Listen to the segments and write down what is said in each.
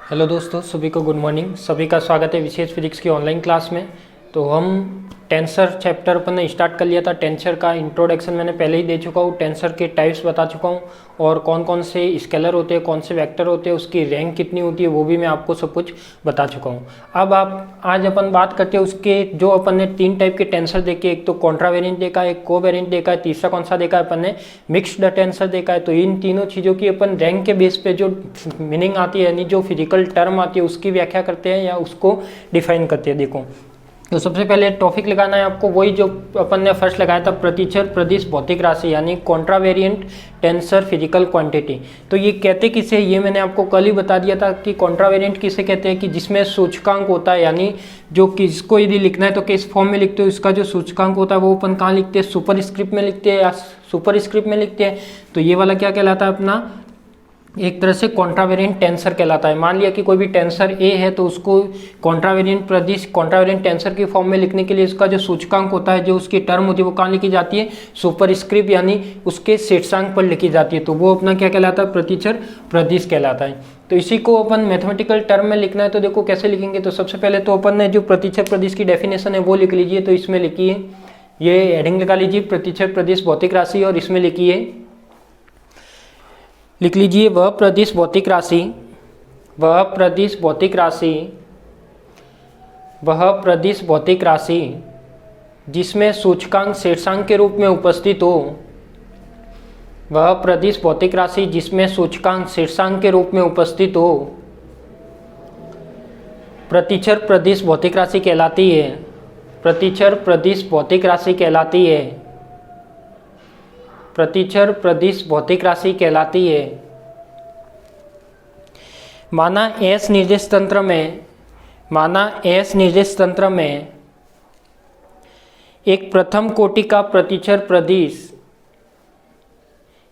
Hello दोस्तों, सभी को गुड मॉर्निंग। सभी का स्वागत है विशेष फिजिक्स की ऑनलाइन क्लास में। तो हम टेंसर चैप्टर अपन ने स्टार्ट कर लिया था। टेंसर का इंट्रोडक्शन मैंने पहले ही दे चुका हूँ। टेंसर के टाइप्स बता चुका हूँ और कौन कौन से स्केलर होते हैं, कौन से वेक्टर होते हैं, उसकी रैंक कितनी होती है, वो भी मैं आपको सब कुछ बता चुका हूँ। अब आज अपन बात करते हैं उसके जो अपन ने तीन टाइप के टेंसर देखे। एक तो कॉन्ट्रावेरिएंट देखा है, एक कोवेरिएंट देखा है, तीसरा कौन सा देखा है अपन ने, मिक्स्ड टेंसर देखा है। तो इन तीनों चीज़ों की अपन रैंक के बेस पे जो मीनिंग आती है, यानी जो फिजिकल टर्म आती है, उसकी व्याख्या करते हैं या उसको डिफाइन करते हैं। देखो, तो सबसे पहले टॉपिक लगाना है आपको वही जो अपन ने फर्स्ट लगाया था, प्रतिचर प्रदिश भौतिक राशि, यानी कॉन्ट्रावेरिएंट टेंसर फिजिकल क्वांटिटी। तो ये कहते किसे, ये मैंने आपको कल ही बता दिया था कि कॉन्ट्रावेरिएंट किसे कहते हैं कि जिसमें सूचकांक होता है, यानी जो किसको यदि लिखना है तो किस फॉर्म में लिखते हो, इसका जो सूचकांक होता है वो अपन कहाँ लिखते हैं, सुपर स्क्रिप्ट में लिखते हैं या सुपर स्क्रिप्ट में लिखते हैं। तो ये वाला क्या कहलाता है अपना, एक तरह से कॉन्ट्रावेरिएंट टेंसर कहलाता है। मान लिया कि कोई भी टेंसर ए है तो उसको कॉन्ट्रावेरिएंट प्रदिश कॉन्ट्रावेरिएंट टेंसर की फॉर्म में लिखने के लिए उसका जो सूचकांक होता है, जो उसकी टर्म होती है, वो कहाँ लिखी जाती है, सुपर स्क्रिप्ट यानी उसके शीर्षांक पर लिखी जाती है। तो वो अपना क्या कहलाता है, प्रतिचर प्रदिश कहलाता है। तो इसी को अपन मैथमेटिकल टर्म में लिखना है तो देखो कैसे लिखेंगे। तो सबसे पहले तो अपन ने जो प्रतिचर प्रदिश की डेफिनेशन है वो लिख लीजिए। तो इसमें लिखिए, ये हेडिंग लगा लीजिए, प्रतिचर प्रदिश भौतिक राशि, और इसमें लिखिए, लिख लीजिए, वह प्रदिश भौतिक राशि, वह प्रदिश भौतिक राशि, वह प्रदिश भौतिक राशि जिसमें सूचकांक शीर्षांक के रूप में उपस्थित हो, वह प्रदिश भौतिक राशि जिसमें सूचकांक शीर्षांक के रूप में उपस्थित हो, प्रतिचर प्रदिश भौतिक राशि कहलाती है। प्रतिचर प्रदिश भौतिक राशि कहलाती है। प्रतिचर प्रदिश भौतिक राशि कहलाती है। माना एस निर्देश तंत्र में, माना एस निर्देश तंत्र में एक प्रथम कोटि का प्रतिचर प्रदिश,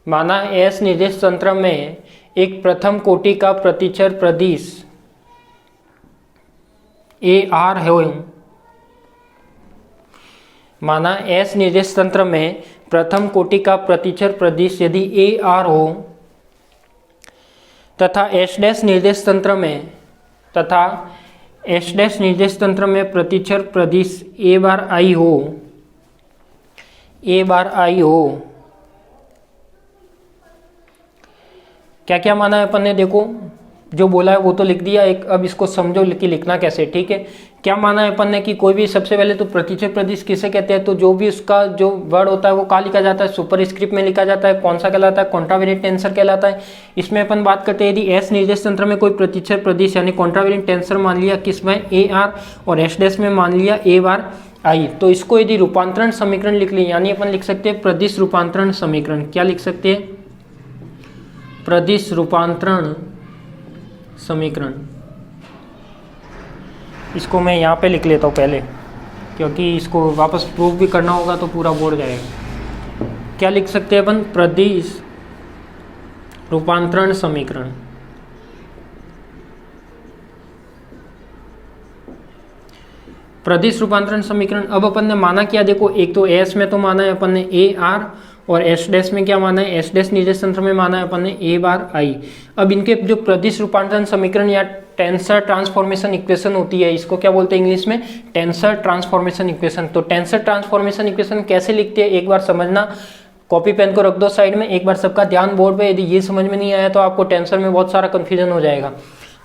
माना एस निर्देश तंत्र में एक प्रथम कोटि का प्रतिचर प्रदिश ए आर है। माना एस निर्देश तंत्र में प्रथम कोटि का प्रतिचर प्रदिश यदि ए आर हो, तथा एस डैश निर्देश तंत्र में, तथा एस डैश निर्देश तंत्र में प्रतिचर प्रदिश ए बार आई हो, ए बार आई हो। क्या क्या माना है अपन ने, देखो जो बोला है वो तो लिख दिया एक। अब इसको समझो कि लिखना कैसे, ठीक है। क्या माना है अपन ने कि कोई भी, सबसे पहले तो प्रतिचर प्रदिश किसे कहते हैं, तो जो भी उसका जो वर्ड होता है वो कहाँ लिखा जाता है, सुपर स्क्रिप्ट में लिखा जाता है। कौन सा कहलाता है, कॉन्ट्रावेरिएंट टेंसर कहलाता है। इसमें अपन बात करते हैं यदि एस निर्देश तंत्र में कोई प्रतिचर प्रदिश यानी कॉन्ट्रावेरिएंट टेंसर मान लिया किसमें, ए आर, और एस डैश में मान लिया ए बार आई, तो इसको यदि रूपांतरण समीकरण लिख लें, यानी अपन लिख सकते हैं प्रदिश रूपांतरण समीकरण। क्या लिख सकते हैं, प्रदिश रूपांतरण समीकरण। इसको मैं यहाँ पे लिख लेता हूँ पहले, क्योंकि इसको वापस प्रूफ भी करना होगा तो पूरा बोर्ड जाएगा। क्या लिख सकते हैं अपन, प्रदिश रूपांतरण समीकरण। प्रदिश रूपांतरण समीकरण। अब अपन ने माना क्या, देखो एक तो एस में तो माना है अपन ने ए आर, और एस डैश में क्या माना है, एस डैश निर्देश तंत्र में माना है अपन ने ए बार आई। अब इनके जो प्रदिश रूपांतरण समीकरण या टेंसर ट्रांसफॉर्मेशन इक्वेशन होती है, इसको क्या बोलते हैं इंग्लिश में, टेंसर ट्रांसफॉर्मेशन इक्वेशन। तो टेंसर ट्रांसफॉर्मेशन इक्वेशन कैसे लिखते हैं एक बार समझना। कॉपी पेन को रख दो साइड में, एक बार सबका ध्यान बोर्ड पे। यदि ये समझ में नहीं आया तो आपको टेंसर में बहुत सारा कंफ्यूजन हो जाएगा।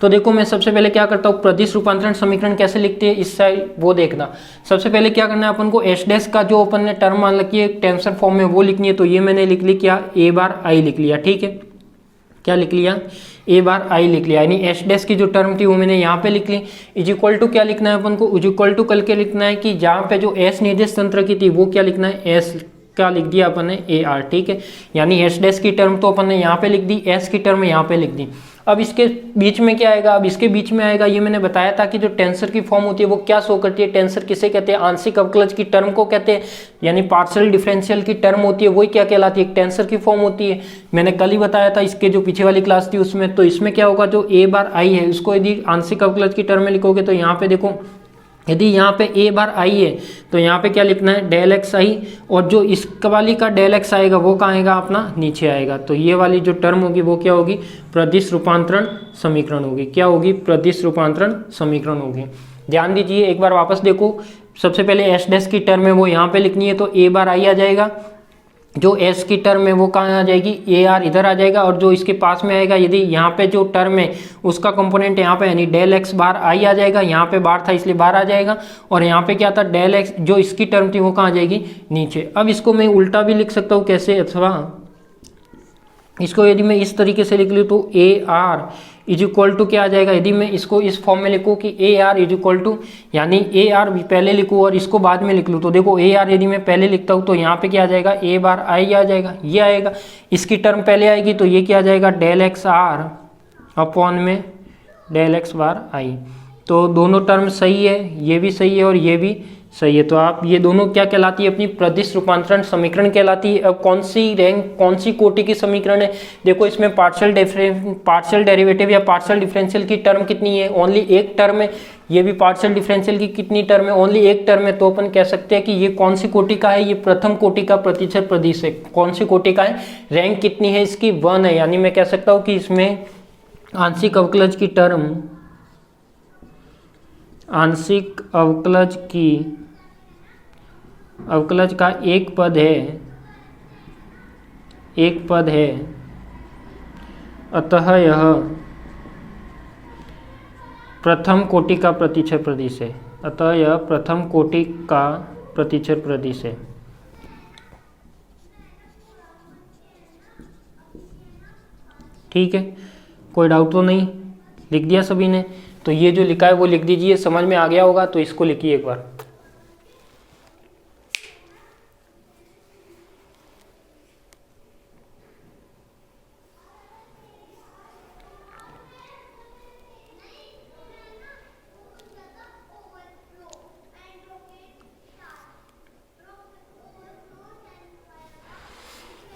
तो देखो मैं सबसे पहले क्या करता हूँ, प्रदिश रूपांतरण समीकरण कैसे लिखते हैं इस साइड वो देखना। सबसे पहले क्या करना है अपन को, एस डैश का जो अपन ने टर्म मान रखी है टेंसर फॉर्म में वो लिखनी है। तो ये मैंने लिख ली क्या, ए बार आई लिख लिया, ठीक है। क्या लिख लिया, ए बार आई लिख लिया, यानी एस डैश की जो टर्म थी वो मैंने यहाँ पे लिख ली। इज इक्वल टू क्या लिखना है अपन को, इज इक्वल टू कल के लिखना है कि जहाँ पे जो एस निर्देश तंत्र की थी वो क्या लिखना है, एस क्या लिख दिया अपन ने, ए आर, ठीक है। यानी एस डैश की टर्म तो अपन ने यहाँ पे लिख दी, एस की टर्म यहाँ पे लिख दी। अब इसके बीच में क्या आएगा, अब इसके बीच में आएगा, ये मैंने बताया था कि जो टेंसर की फॉर्म होती है वो क्या शो करती है, टेंसर किसे कहते हैं, आंशिक अवकलज की टर्म को कहते हैं, यानी पार्शियल डिफरेंशियल की टर्म होती है वही क्या कहलाती है, टेंसर की फॉर्म होती है। मैंने कल ही बताया था इसके जो पीछे वाली क्लास थी उसमें। तो इसमें क्या होगा, जो ए बार आई है उसको यदि आंशिक अवकलज की टर्म में लिखोगे तो यहाँ पे देखो यदि यहाँ पे ए बार आई है तो यहाँ पे क्या लिखना है, डेल एक्स आई, और जो इस वाली का डेल एक्स आएगा वो कहाँ आएगा, अपना नीचे आएगा। तो ये वाली जो टर्म होगी वो क्या होगी, प्रदिश रूपांतरण समीकरण होगी। क्या होगी, प्रदिश रूपांतरण समीकरण होगी। ध्यान दीजिए, एक बार वापस देखो, सबसे पहले एस डैश की टर्म है वो यहाँ पे लिखनी है, तो ए बार आई आ जाएगा, जो एस की टर्म है वो कहाँ आ जाएगी, ए आर इधर आ जाएगा, और जो इसके पास में आएगा, यदि यहाँ पे जो टर्म है उसका कंपोनेंट यहाँ पे यानी डेल एक्स बार आई आ जाएगा, यहाँ पे बार था इसलिए बार आ जाएगा, और यहाँ पे क्या था, डेल एक्स जो इसकी टर्म थी वो कहाँ आ जाएगी, नीचे। अब इसको मैं उल्टा भी लिख सकता हूँ, कैसे, अथवा इसको यदि मैं इस तरीके से लिख लूँ तो A R is equal to क्या आ जाएगा, यदि मैं इसको इस फॉर्म में लिखूँ कि A R is equal to, यानी ए आर पहले लिखूँ और इसको बाद में लिख लूँ, तो देखो ए आर यदि मैं पहले लिखता हूँ तो यहाँ पे क्या आ जाएगा, ए बार आई आ जाएगा, ये आएगा, इसकी टर्म पहले आएगी तो ये क्या आ जाएगा, डेल एक्स आर अपॉन में डेल एक्स बार आई। तो दोनों टर्म सही है, ये भी सही है और ये भी सही है। तो आप ये दोनों क्या कहलाती है, अपनी प्रदिश रूपांतरण समीकरण कहलाती है। अब कौन सी रैंक, कौन सी कोटि की समीकरण है, देखो इसमें पार्शियल डेरिवेटिव या पार्शियल डिफरेंशियल की टर्म कितनी है, ओनली एक टर्म है। ये भी पार्शियल डिफरेंशियल की कितनी टर्म है, ओनली एक टर्म है। तो अपन कह सकते हैं कि ये कौन सी कोटि का है, ये प्रथम कोटि का प्रतिशत प्रदिश है। कौन सी कोटि का है, रैंक कितनी है इसकी, 1 है, यानी मैं कह सकता हूँ कि इसमें आंशिक अवकलज की टर्म, आंशिक अवकलज का एक पद है, अतः यह प्रथम कोटि का प्रतिच्छेद प्रदिश है, अतः यह प्रथम कोटि का प्रतिच्छेद प्रदिश है। ठीक है, कोई डाउट तो नहीं, लिख दिया सभी ने। तो ये जो लिखा है वो लिख दीजिए, समझ में आ गया होगा तो इसको लिखिए एक बार।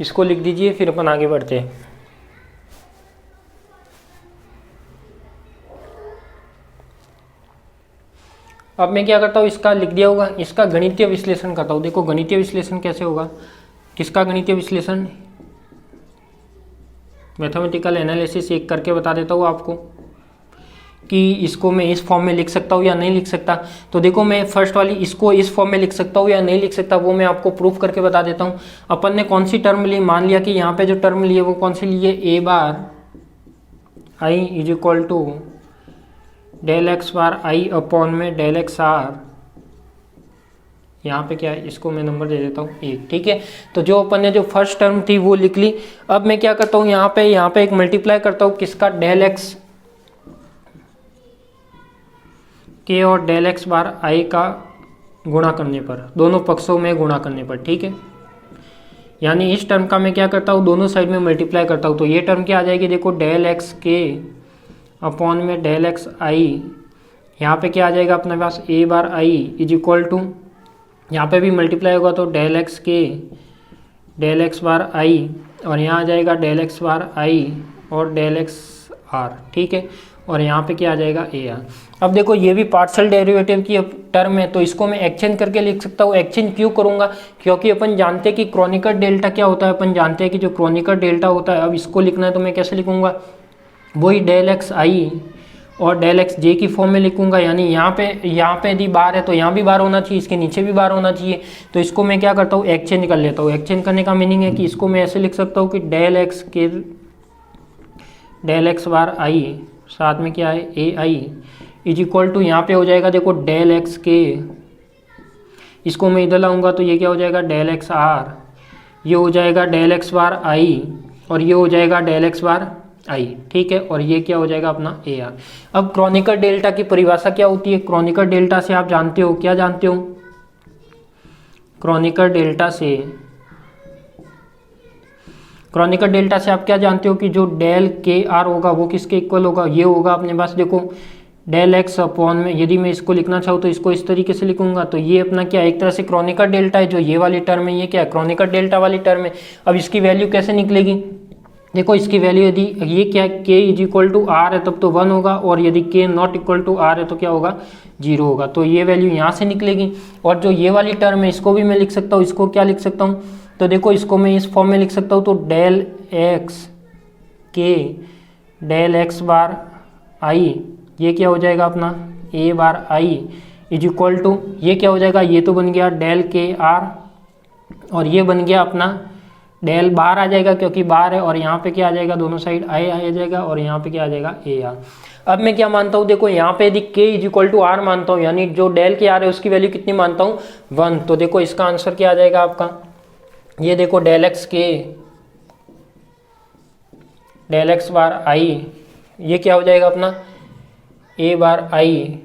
इसको लिख दीजिए, फिर अपन आगे बढ़ते हैं। अब मैं क्या करता हूँ, इसका लिख दिया होगा, इसका गणितीय विश्लेषण करता हूँ। देखो गणितीय विश्लेषण कैसे होगा, किसका गणितीय विश्लेषण, मैथमेटिकल एनालिसिस एक करके बता देता हूँ आपको कि इसको मैं इस फॉर्म में लिख सकता हूँ या नहीं लिख सकता। तो देखो मैं फर्स्ट वाली इसको इस फॉर्म में लिख सकता हूँ या नहीं लिख सकता, वो मैं आपको प्रूफ करके बता देता हूँ। अपन ने कौन सी टर्म ली, मान लिया कि यहाँ पे जो टर्म ली है वो कौन सी ली है, A bar I is equal to del X bar I upon में डेल एक्स आर। यहाँ पे क्या है, इसको मैं नंबर दे देता हूँ 1। ठीक है, तो जो अपन ने जो फर्स्ट टर्म थी वो लिख ली। अब मैं क्या करता हूँ, यहाँ पे एक मल्टीप्लाई करता हूँ, किसका, डेल एक्स के और डेल एक्स बार आई का गुणा करने पर, दोनों पक्षों में गुणा करने पर। ठीक है, यानी इस टर्म का मैं क्या करता हूँ, दोनों साइड में मल्टीप्लाई करता हूँ। तो ये टर्म क्या आ जाएगी, देखो डेल एक्स के अपॉन में डेल एक्स आई, यहाँ पे क्या आ जाएगा अपने पास, ए bar I is equal to, यहाँ पे भी मल्टीप्लाई होगा तो डेल एक्स के डेल एक्स बार आई, और यहाँ आ जाएगा डेल एक्स बार आई और डेल एक्स आर। ठीक है, और यहाँ पे क्या आ जाएगा, ए आर। अब देखो ये भी पार्शियल डेरिवेटिव की टर्म है, तो इसको मैं एक्सचेंज करके लिख सकता हूँ। एक्सचेंज क्यों करूँगा, क्योंकि अपन जानते हैं कि क्रोनिकर डेल्टा क्या होता है, अपन जानते हैं कि जो क्रोनिकर डेल्टा होता है, अब इसको लिखना है तो मैं कैसे लिखूँगा, वही डेल एक्स आई और डेल एक्स जे की फॉर्म में लिखूंगा। यानी यहाँ पे यदि बार है तो यहाँ भी बार होना चाहिए, इसके नीचे भी बार होना चाहिए। तो इसको मैं क्या करता हूँ, एक्सचेंज कर लेता हूँ। एक्सचेंज करने का मीनिंग है कि इसको मैं ऐसे लिख सकता हूँ कि डेल एक्स के डेल एक्स बार आई, साथ में क्या है, ए आई इज इक्वल टू, यहाँ पे हो जाएगा देखो डेल एक्स के, इसको मैं इधर लाऊंगा तो ये क्या हो जाएगा, डेल एक्स आर, ये हो जाएगा डेल एक्स बार आई, और ये हो जाएगा डेल एक्स बार आई। ठीक है, और ये क्या हो जाएगा अपना ए आर। अब क्रोनिकर डेल्टा की परिभाषा क्या होती है, क्रोनिकर डेल्टा से आप जानते हो, क्या जानते हो, क्रोनिकर डेल्टा से आप क्या जानते हो कि जो डेल के आर होगा वो किसके इक्वल होगा, ये होगा अपने पास देखो डेल एक्स अपॉन में, यदि मैं इसको लिखना चाहूँ तो इसको इस तरीके से लिखूंगा, तो ये अपना क्या एक तरह से क्रोनिकर डेल्टा है। जो ये वाली टर्म है ये क्या है, क्रोनिकर डेल्टा वाली टर्म है। अब इसकी वैल्यू कैसे निकलेगी, देखो इसकी वैल्यू यदि ये क्या है, k is equal to R है तब तो 1 होगा, और यदि k not equal to R है तो क्या होगा, 0 होगा। तो ये वैल्यू यहाँ से निकलेगी। और जो ये वाली टर्म है इसको भी मैं लिख सकता हूँ, इसको क्या लिख सकता हूँ, तो देखो इसको मैं इस फॉर्म में लिख सकता हूँ, तो डेल एक्स के डेल एक्स बार आई, ये क्या हो जाएगा अपना ए bar I is equal to, ये क्या हो जाएगा, ये तो बन गया डेल के आर, और ये बन गया अपना डेल बाहर आ जाएगा क्योंकि बाहर है, और यहाँ पे क्या आ जाएगा, दोनों साइड आई आ जाएगा, और यहाँ पे क्या आ जाएगा ए आर। अब मैं क्या मानता हूँ, देखो यहाँ पे यदि k is equal to R मानता हूँ, यानी जो डेल के आर है उसकी वैल्यू कितनी मानता हूँ, 1। तो देखो इसका आंसर क्या आ जाएगा आपका, ये देखो डेल एक्स के डेल एक्स बार आई, ये क्या हो जाएगा अपना ए बार आई,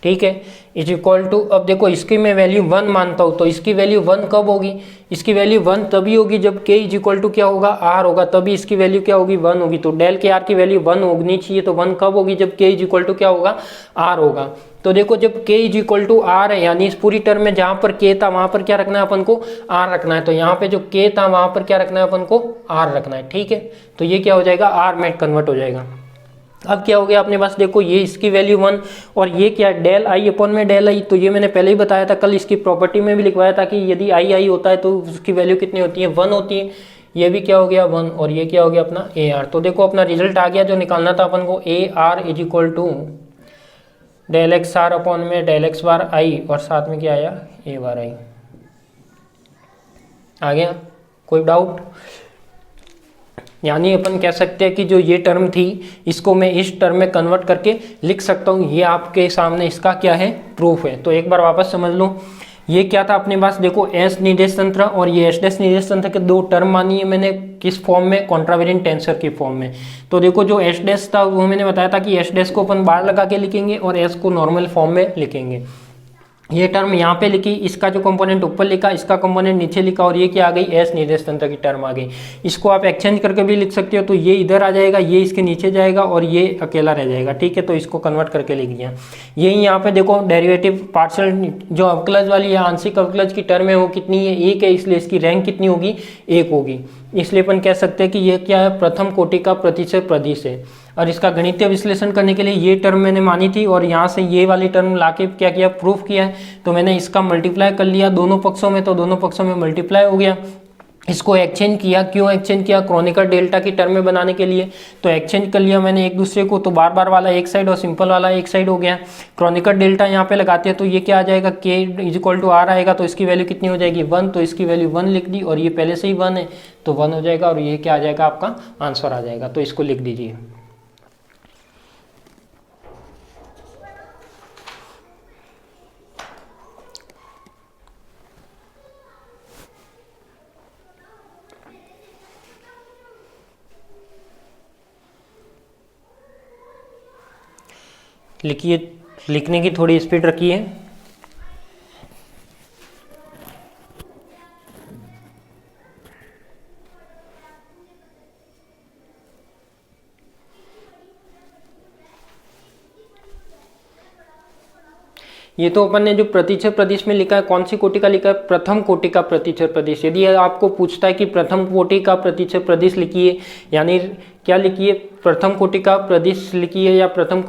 ठीक है, इज इक्वल टू, अब देखो इसकी मैं वैल्यू 1 मानता हूँ, तो इसकी वैल्यू 1 कब होगी, इसकी वैल्यू 1 तभी होगी जब k इज इक्वल टू क्या होगा, r होगा, तभी इसकी वैल्यू क्या होगी, 1 होगी। तो डेल के आर की वैल्यू 1 होनी चाहिए, तो 1 कब होगी, जब k इज इक्वल टू क्या होगा, r होगा। तो देखो जब k is equal to r है, यानी इस पूरी टर्म में जहाँ पर k था वहाँ पर क्या रखना है अपन को, r रखना है। तो यहाँ पे जो k था वहाँ पर क्या रखना है अपन को, r रखना है, ठीक है। तो ये क्या हो जाएगा, r में कन्वर्ट हो जाएगा। अब क्या हो गया अपने पास, देखो ये इसकी वैल्यू 1, और ये क्या है डेल आई अपॉन में डेल आई, तो ये मैंने पहले ही बताया था, कल इसकी प्रॉपर्टी में भी लिखवाया था कि यदि आई आई होता है तो उसकी वैल्यू कितनी होती है, 1 होती है। ये भी क्या हो गया 1, और ये क्या हो गया अपना ए आर। तो देखो अपना रिजल्ट आ गया, जो निकालना था अपन को, A R is equal to del X R upon में डेल एक्स बार आई, और साथ में क्या आया, ए बार आई। आ गया, कोई डाउट? यानी अपन कह सकते हैं कि जो ये टर्म थी इसको मैं इस टर्म में कन्वर्ट करके लिख सकता हूँ। ये आपके सामने इसका क्या है, प्रूफ है। तो एक बार वापस समझ लो, ये क्या था अपने पास, देखो एस निर्देश तंत्र और ये एस डैश निर्देश तंत्र के दो टर्म मानी है मैंने, किस फॉर्म में, कॉन्ट्रावेरिएंट टेंसर की फॉर्म में। तो देखो जो एस डैश था वो मैंने बताया था कि एस डैश को अपन बाहर लगा के लिखेंगे और एस को नॉर्मल फॉर्म में लिखेंगे। ये टर्म यहाँ पे लिखी, इसका जो कंपोनेंट ऊपर लिखा, इसका कंपोनेंट नीचे लिखा, और ये क्या आ गई, एस निर्देश तंत्र की टर्म आ गई। इसको आप एक्सचेंज करके भी लिख सकते हो, तो ये इधर आ जाएगा, ये इसके नीचे जाएगा और ये अकेला रह जाएगा, ठीक है। तो इसको कन्वर्ट करके लिख दिया। यही यहाँ पे देखो डेरिवेटिव पार्शियल जो अवकलज वाली या आंशिक अवकलज की टर्म है वो कितनी है, 1 है, इसलिए इसकी रैंक कितनी होगी, 1 होगी। इसलिए अपन कह सकते हैं कि ये क्या है, प्रथम कोटि का प्रतिशत प्रदिश है। और इसका गणितीय विश्लेषण करने के लिए ये टर्म मैंने मानी थी, और यहाँ से ये वाली टर्म लाके क्या किया, प्रूफ किया है। तो मैंने इसका मल्टीप्लाई कर लिया दोनों पक्षों में, तो दोनों पक्षों में मल्टीप्लाई हो गया। इसको एक्सचेंज किया, क्यों एक्सचेंज किया, क्रॉनिकल डेल्टा की टर्म में बनाने के लिए। तो एक्सचेंज कर लिया मैंने एक दूसरे को, तो बार बार वाला एक साइड और सिंपल वाला एक साइड हो गया। क्रॉनिकल डेल्टा यहाँ पे लगाते हैं तो ये क्या आ जाएगा, k is equal to R आएगा, तो इसकी वैल्यू कितनी हो जाएगी, 1। तो इसकी वैल्यू 1 लिख दी, और ये पहले से ही 1 है तो 1 हो जाएगा, और ये क्या आ जाएगा, आपका आंसर आ जाएगा। तो इसको लिख दीजिए। लिखिए, लिखने की थोड़ी स्पीड रखिए। ये तो अपन ने जो प्रतिचर प्रदेश में लिखा है, कौन सी कोटि का लिखा है, प्रथम कोटि का प्रतिचर प्रदेश। यदि आपको पूछता है कि प्रथम कोटि का प्रतिचर प्रदेश लिखिए, यानी क्या लिखिए, प्रथम कोटि का प्रदेश लिखिए, या प्रथम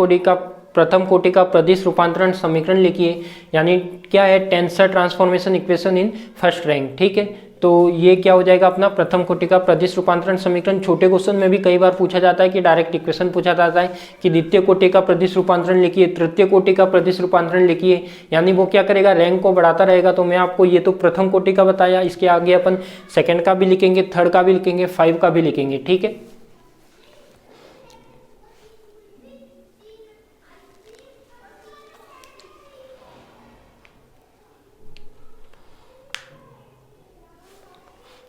कोटि का प्रदेश रूपांतरण समीकरण लिखिए, यानी क्या है, tensor transformation equation in first rank, ठीक है। तो ये क्या हो जाएगा अपना प्रथम कोटि का प्रदेश रूपांतरण समीकरण। छोटे क्वेश्चन में भी कई बार पूछा जाता है कि डायरेक्ट इक्वेशन पूछा जाता है कि द्वितीय कोटि का प्रदेश रूपांतरण लिखिए, तृतीय कोटि का प्रदेश रूपांतरण लिखिए, यानी वो क्या करेगा, रैंक को बढ़ाता रहेगा। तो मैं आपको ये तो प्रथम कोटि का बताया, इसके आगे अपन सेकंड का भी लिखेंगे, थर्ड का भी लिखेंगे, 5 का भी लिखेंगे, ठीक है।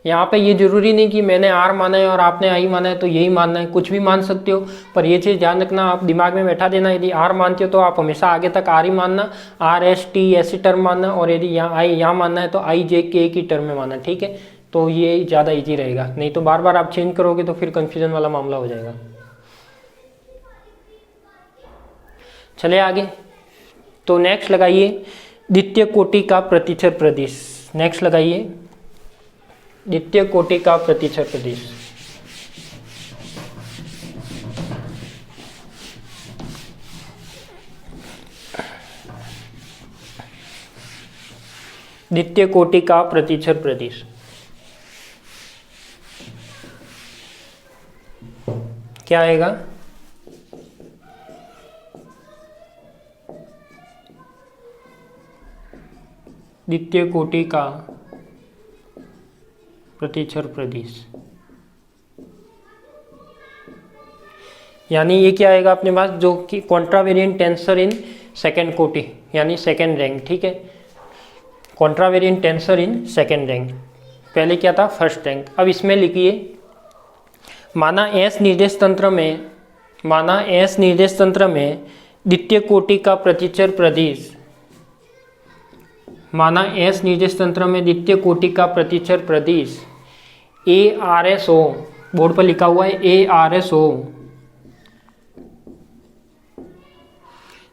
यहाँ पे ये जरूरी नहीं कि मैंने आर माना है और आपने आई माना है तो यही मानना है, कुछ भी मान सकते हो। पर ये चीज़ ध्यान रखना, आप दिमाग में बैठा देना, यदि आर मानते हो तो आप हमेशा आगे तक आर ही मानना, आर एस टी ऐसी टर्म मानना, और यदि यहाँ आई यहाँ मानना है तो आई जे के की टर्म में मानना, ठीक है। तो ये ज़्यादा ईजी रहेगा, नहीं तो बार बार आप चेंज करोगे तो फिर कन्फ्यूजन वाला मामला हो जाएगा। चले आगे, तो नेक्स्ट लगाइए द्वितीय कोटि का प्रतिचर प्रदेश। नेक्स्ट लगाइए द्वितीय कोटि का प्रतिचर प्रदेश। द्वितीय कोटि का प्रतिचर प्रदिश। क्या आएगा? द्वितीय कोटि का प्रतिचर प्रदिश, यानी ये क्या आएगा अपने पास, जो कि कॉन्ट्रावेरिएंट टेंसर इन सेकेंड कोटि यानी सेकेंड रैंक। ठीक है, कॉन्ट्रावेरिएंट टेंसर इन सेकेंड रैंक, पहले क्या था फर्स्ट रैंक। अब इसमें लिखिए, माना एस निर्देश तंत्र में द्वितीय कोटि का प्रतिचर प्रदिश, माना एस निर्देश तंत्र में द्वितीय कोटि का प्रतिचर प्रदिश ARS हो, बोर्ड पर लिखा हुआ है ARS हो,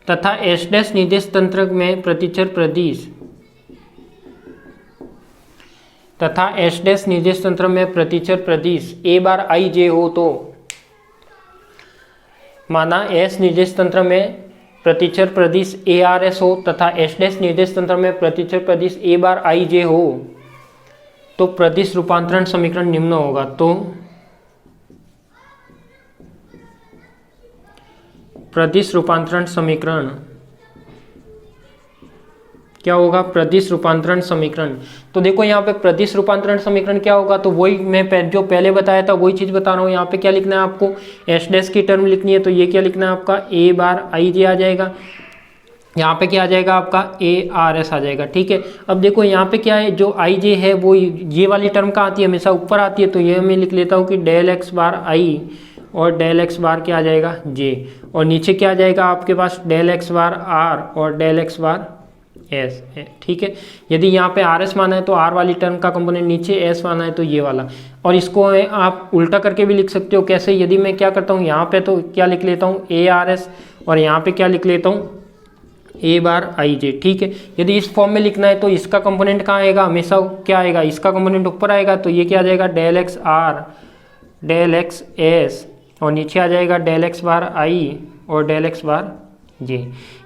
तथा S डैश निर्देश तंत्र में प्रतिचर प्रदिश A बार IJ हो, तो माना S निर्देश तंत्र में प्रतिचर प्रदिश ARS हो तथा S डैश निर्देश तंत्र में प्रतिचर प्रदिश A बार IJ हो, तो प्रदिश रूपांतरण समीकरण निम्न होगा। तो प्रदिश रूपांतरण समीकरण क्या होगा? प्रदिश रूपांतरण समीकरण, तो देखो यहाँ पे प्रदिश रूपांतरण समीकरण क्या होगा, तो वही मैं जो पहले बताया था वही चीज बता रहा हूँ। यहाँ पे क्या लिखना है आपको, एस डैश की टर्म लिखनी है, तो ये क्या लिखना है आपका A बार IJ आ जाएगा, यहाँ पे क्या आ जाएगा आपका ARS आ जाएगा। ठीक है, अब देखो यहाँ पे क्या है, जो IJ है वो ये वाली टर्म कहाँ आती है, हमेशा ऊपर आती है, तो ये मैं लिख लेता हूँ कि डेल एक्स बार I और डेल एक्स बार क्या आ जाएगा J, और नीचे क्या आ जाएगा आपके पास डेल एक्स बार R और डेल एक्स बार S है। ठीक है, यदि यहाँ पे RS माना है तो R वाली टर्म का कंपोनेंट नीचे, S माना है तो ये वाला, और इसको आप उल्टा करके भी लिख सकते हो। कैसे? यदि मैं क्या करता हूँ, यहाँ पे तो क्या लिख लेता हूँ ARS, और यहाँ पे क्या लिख लेता हूँ A बार IJ। ठीक है, यदि इस फॉर्म में लिखना है तो इसका कंपोनेंट कहाँ आएगा, हमेशा क्या आएगा, इसका कंपोनेंट ऊपर आएगा, तो ये क्या आ जाएगा del X R del X S, और नीचे आ जाएगा डेल एक्स बार I और डेल एक्स बार J।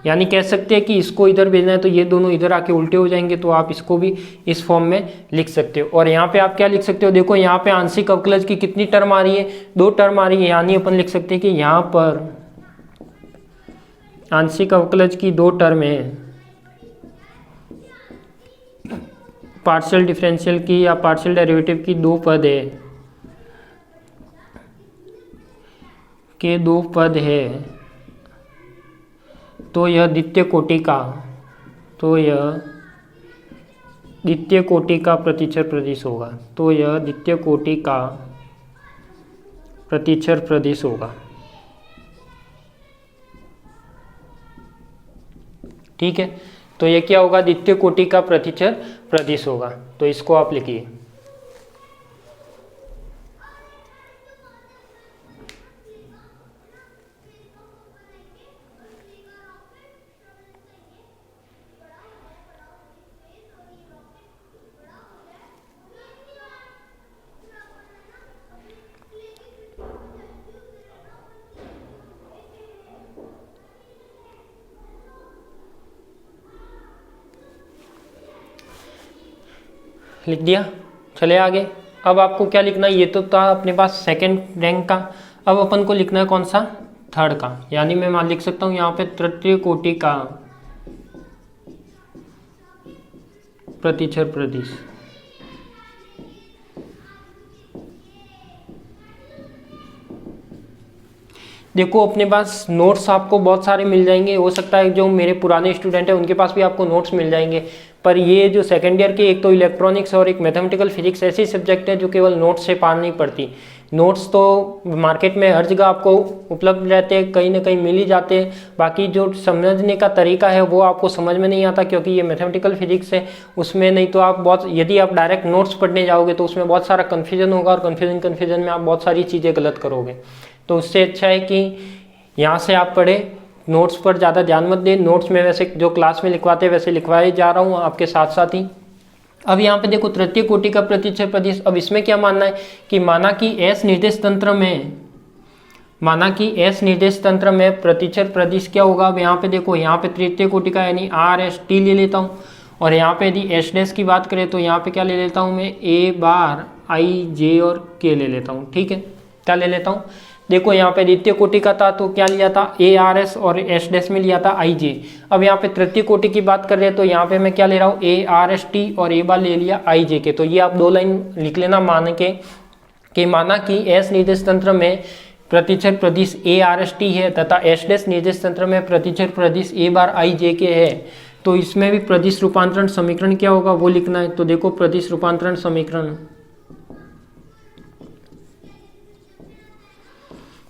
यानी कह सकते हैं कि इसको इधर भेजना है तो ये दोनों इधर आके उल्टे हो जाएंगे, तो आप इसको भी इस फॉर्म में लिख सकते हो। और यहाँ पे आप क्या लिख सकते हो, देखो यहाँ पे आंशिक अवकलज की कितनी टर्म आ रही है, 2 टर्म आ रही है, यानी अपन लिख सकते हैं कि यहाँ पर आंशिक अवकलज की 2 टर्म है, पार्शियल डिफरेंशियल की या पार्शियल डेरिवेटिव की 2 पद है, के 2 पद है, तो यह द्वितीय कोटि का प्रतिचर प्रदिश होगा, तो यह द्वितीय कोटि का प्रतिचर प्रदिश होगा। ठीक है, तो ये क्या होगा, द्वितीय कोटि का प्रतिचर प्रदिश होगा। तो इसको आप लिखिए, लिख दिया। चले आगे, अब आपको क्या लिखना है, ये तो था अपने पास सेकंड रैंक का, अब अपन को लिखना है कौन सा, थर्ड का, यानी मैं मान लिख सकता हूँ यहाँ पे तृतीय कोटि का प्रतिचर प्रदिश। देखो अपने पास नोट्स आपको बहुत सारे मिल जाएंगे, हो सकता है जो मेरे पुराने स्टूडेंट हैं उनके पास भी आपको नोट्स मिल जाएंगे, पर ये जो सेकेंड ईयर के एक तो इलेक्ट्रॉनिक्स और एक मैथमेटिकल फिजिक्स ऐसी सब्जेक्ट है जो केवल नोट्स से पार नहीं पड़ती। नोट्स तो मार्केट में हर जगह आपको उपलब्ध रहते हैं, कहीं ना कहीं मिल ही जाते हैं, बाकी जो समझने का तरीका है वो आपको समझ में नहीं आता, क्योंकि ये मैथमेटिकल फिजिक्स है, उसमें नहीं तो आप बहुत, यदि आप डायरेक्ट नोट्स पढ़ने जाओगे तो उसमें बहुत सारा कन्फ्यूजन होगा, और कन्फ्यूजन में आप बहुत सारी चीज़ें गलत करोगे। तो उससे अच्छा है कि यहाँ से आप पढ़े, नोट्स पर ज़्यादा ध्यान मत दें। नोट्स में वैसे जो क्लास में लिखवाते हैं वैसे लिखवाए जा रहा हूँ आपके साथ साथ ही। अब यहाँ पे देखो तृतीय कोटि का प्रतिचर प्रदिश, अब इसमें क्या मानना है कि माना कि एस निर्देश तंत्र में प्रतिचर प्रदिश क्या होगा। अब यहाँ पे देखो, यहाँ पे तृतीय कोटि का यानी RST ले लेता हूँ, और यहाँ पे यदि एच डैश की बात करें तो यहाँ पे क्या ले लेता हूँ मैं, ए बार आई जे और के ले लेता हूँ। ठीक है, क्या ले लेता हूँ, देखो यहाँ पे द्वितीय कोटि का था तो क्या लिया था, ए आर एस, और एच डैश में लिया था आई जे। अब यहाँ पे तृतीय कोटि की बात कर रहे हैं तो यहाँ पे मैं क्या ले रहा हूँ, ए आर एस टी और ए बार ले लिया आई जे के। तो ये आप 2 लाइन लिख लेना मान के कि माना कि एस निर्देश तंत्र में प्रतिचर प्रदिश ए आर एस टी है तथा एच डैश निर्देश तंत्र में प्रतिचर प्रदिश ए बार आई जे के है, तो इसमें भी प्रदिश रूपांतरण समीकरण क्या होगा वो लिखना है। तो देखो प्रदिश रूपांतरण समीकरण,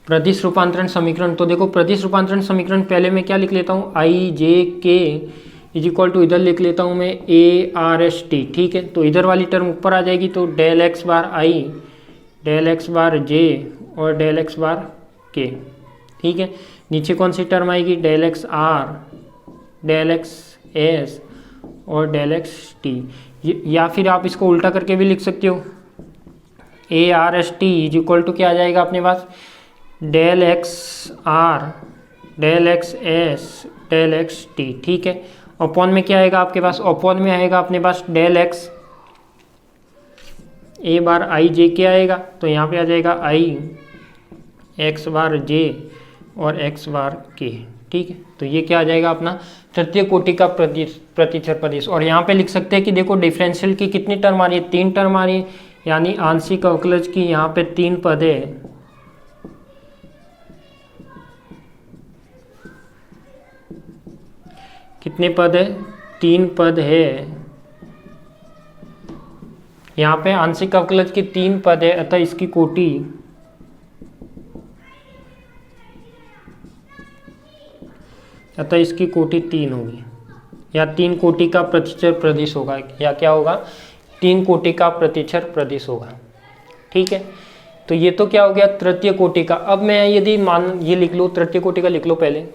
प्रदिश रूपांतरण समीकरण, तो देखो प्रदिश रूपांतरण समीकरण पहले मैं क्या लिख लेता हूँ, आई जे के इज इक्वल टू इधर लिख लेता हूँ मैं ए आर एस टी। ठीक है, तो इधर वाली टर्म ऊपर आ जाएगी तो del X bar I, del X bar J और डेल एक्स बार के। ठीक है, नीचे कौन सी टर्म आएगी, del X R, del X S और डेल एक्स टी। या फिर आप इसको उल्टा करके भी लिख सकते हो, A R S T is equal to क्या आ जाएगा अपने पास, del X R, del X S, del X T. ठीक है, अपॉन में क्या आएगा आपके पास, अपॉन में आएगा अपने पास del x A bar I J के आएगा, तो यहाँ पे आ जाएगा आई एक्स बार जे और एक्स बार के। ठीक है, तो ये क्या आ जाएगा अपना तृतीय कोटि का प्रतिचर प्रदिश। और यहाँ पे लिख सकते हैं कि देखो डिफरेंशियल की कितनी टर्म आ रही है, 3 टर्म आ रही है, यानी आंशिक अवकलज की यहाँ पे 3 पद है। कितने पद है, 3 पद है। यहाँ पे आंशिक अवकलज की 3 पद है, अतः इसकी कोटि अतः इसकी कोटि 3 होगी, या 3 कोटि का प्रतिचर प्रदिश होगा, या क्या होगा, 3 कोटि का प्रतिचर प्रदिश होगा। ठीक है, तो ये तो क्या हो गया तृतीय कोटि का। अब मैं यदि मान ये लिख लो, तृतीय कोटि का लिख लो पहले,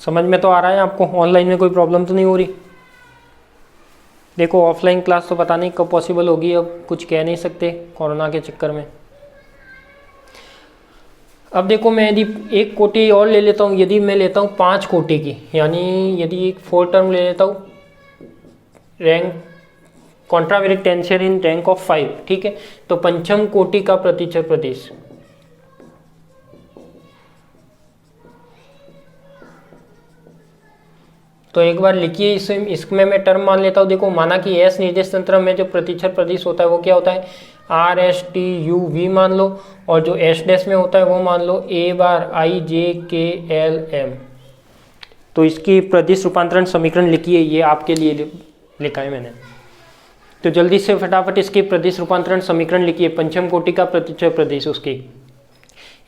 समझ में तो आ रहा है आपको, ऑनलाइन में कोई प्रॉब्लम तो नहीं हो रही। देखो ऑफलाइन क्लास तो पता नहीं कब पॉसिबल होगी, अब कुछ कह नहीं सकते कोरोना के चक्कर में। अब देखो मैं यदि एक कोटि और ले लेता हूँ, यदि मैं लेता हूँ 5 कोटि की, यानी यदि एक 4 टर्म ले लेता हूँ, rank contravariant tensor in rank of 5। ठीक है, तो पंचम कोटि का प्रतिचर प्रदिश, तो एक बार लिखिए इसमें मैं टर्म मान लेता हूँ। देखो माना कि एस निर्देश तंत्र में जो प्रतिचर प्रदिश होता है वो क्या होता है, R S T U V मान लो, और जो एच डैश में होता है वो मान लो ए bar I J K L M. तो इसकी प्रदिश रूपांतरण समीकरण लिखिए, ये आपके लिए लिखा है मैंने। तो जल्दी से फटाफट इसकी प्रदिश रूपांतरण समीकरण लिखिए, पंचम कोटि का प्रतिचर प्रदिश उसकी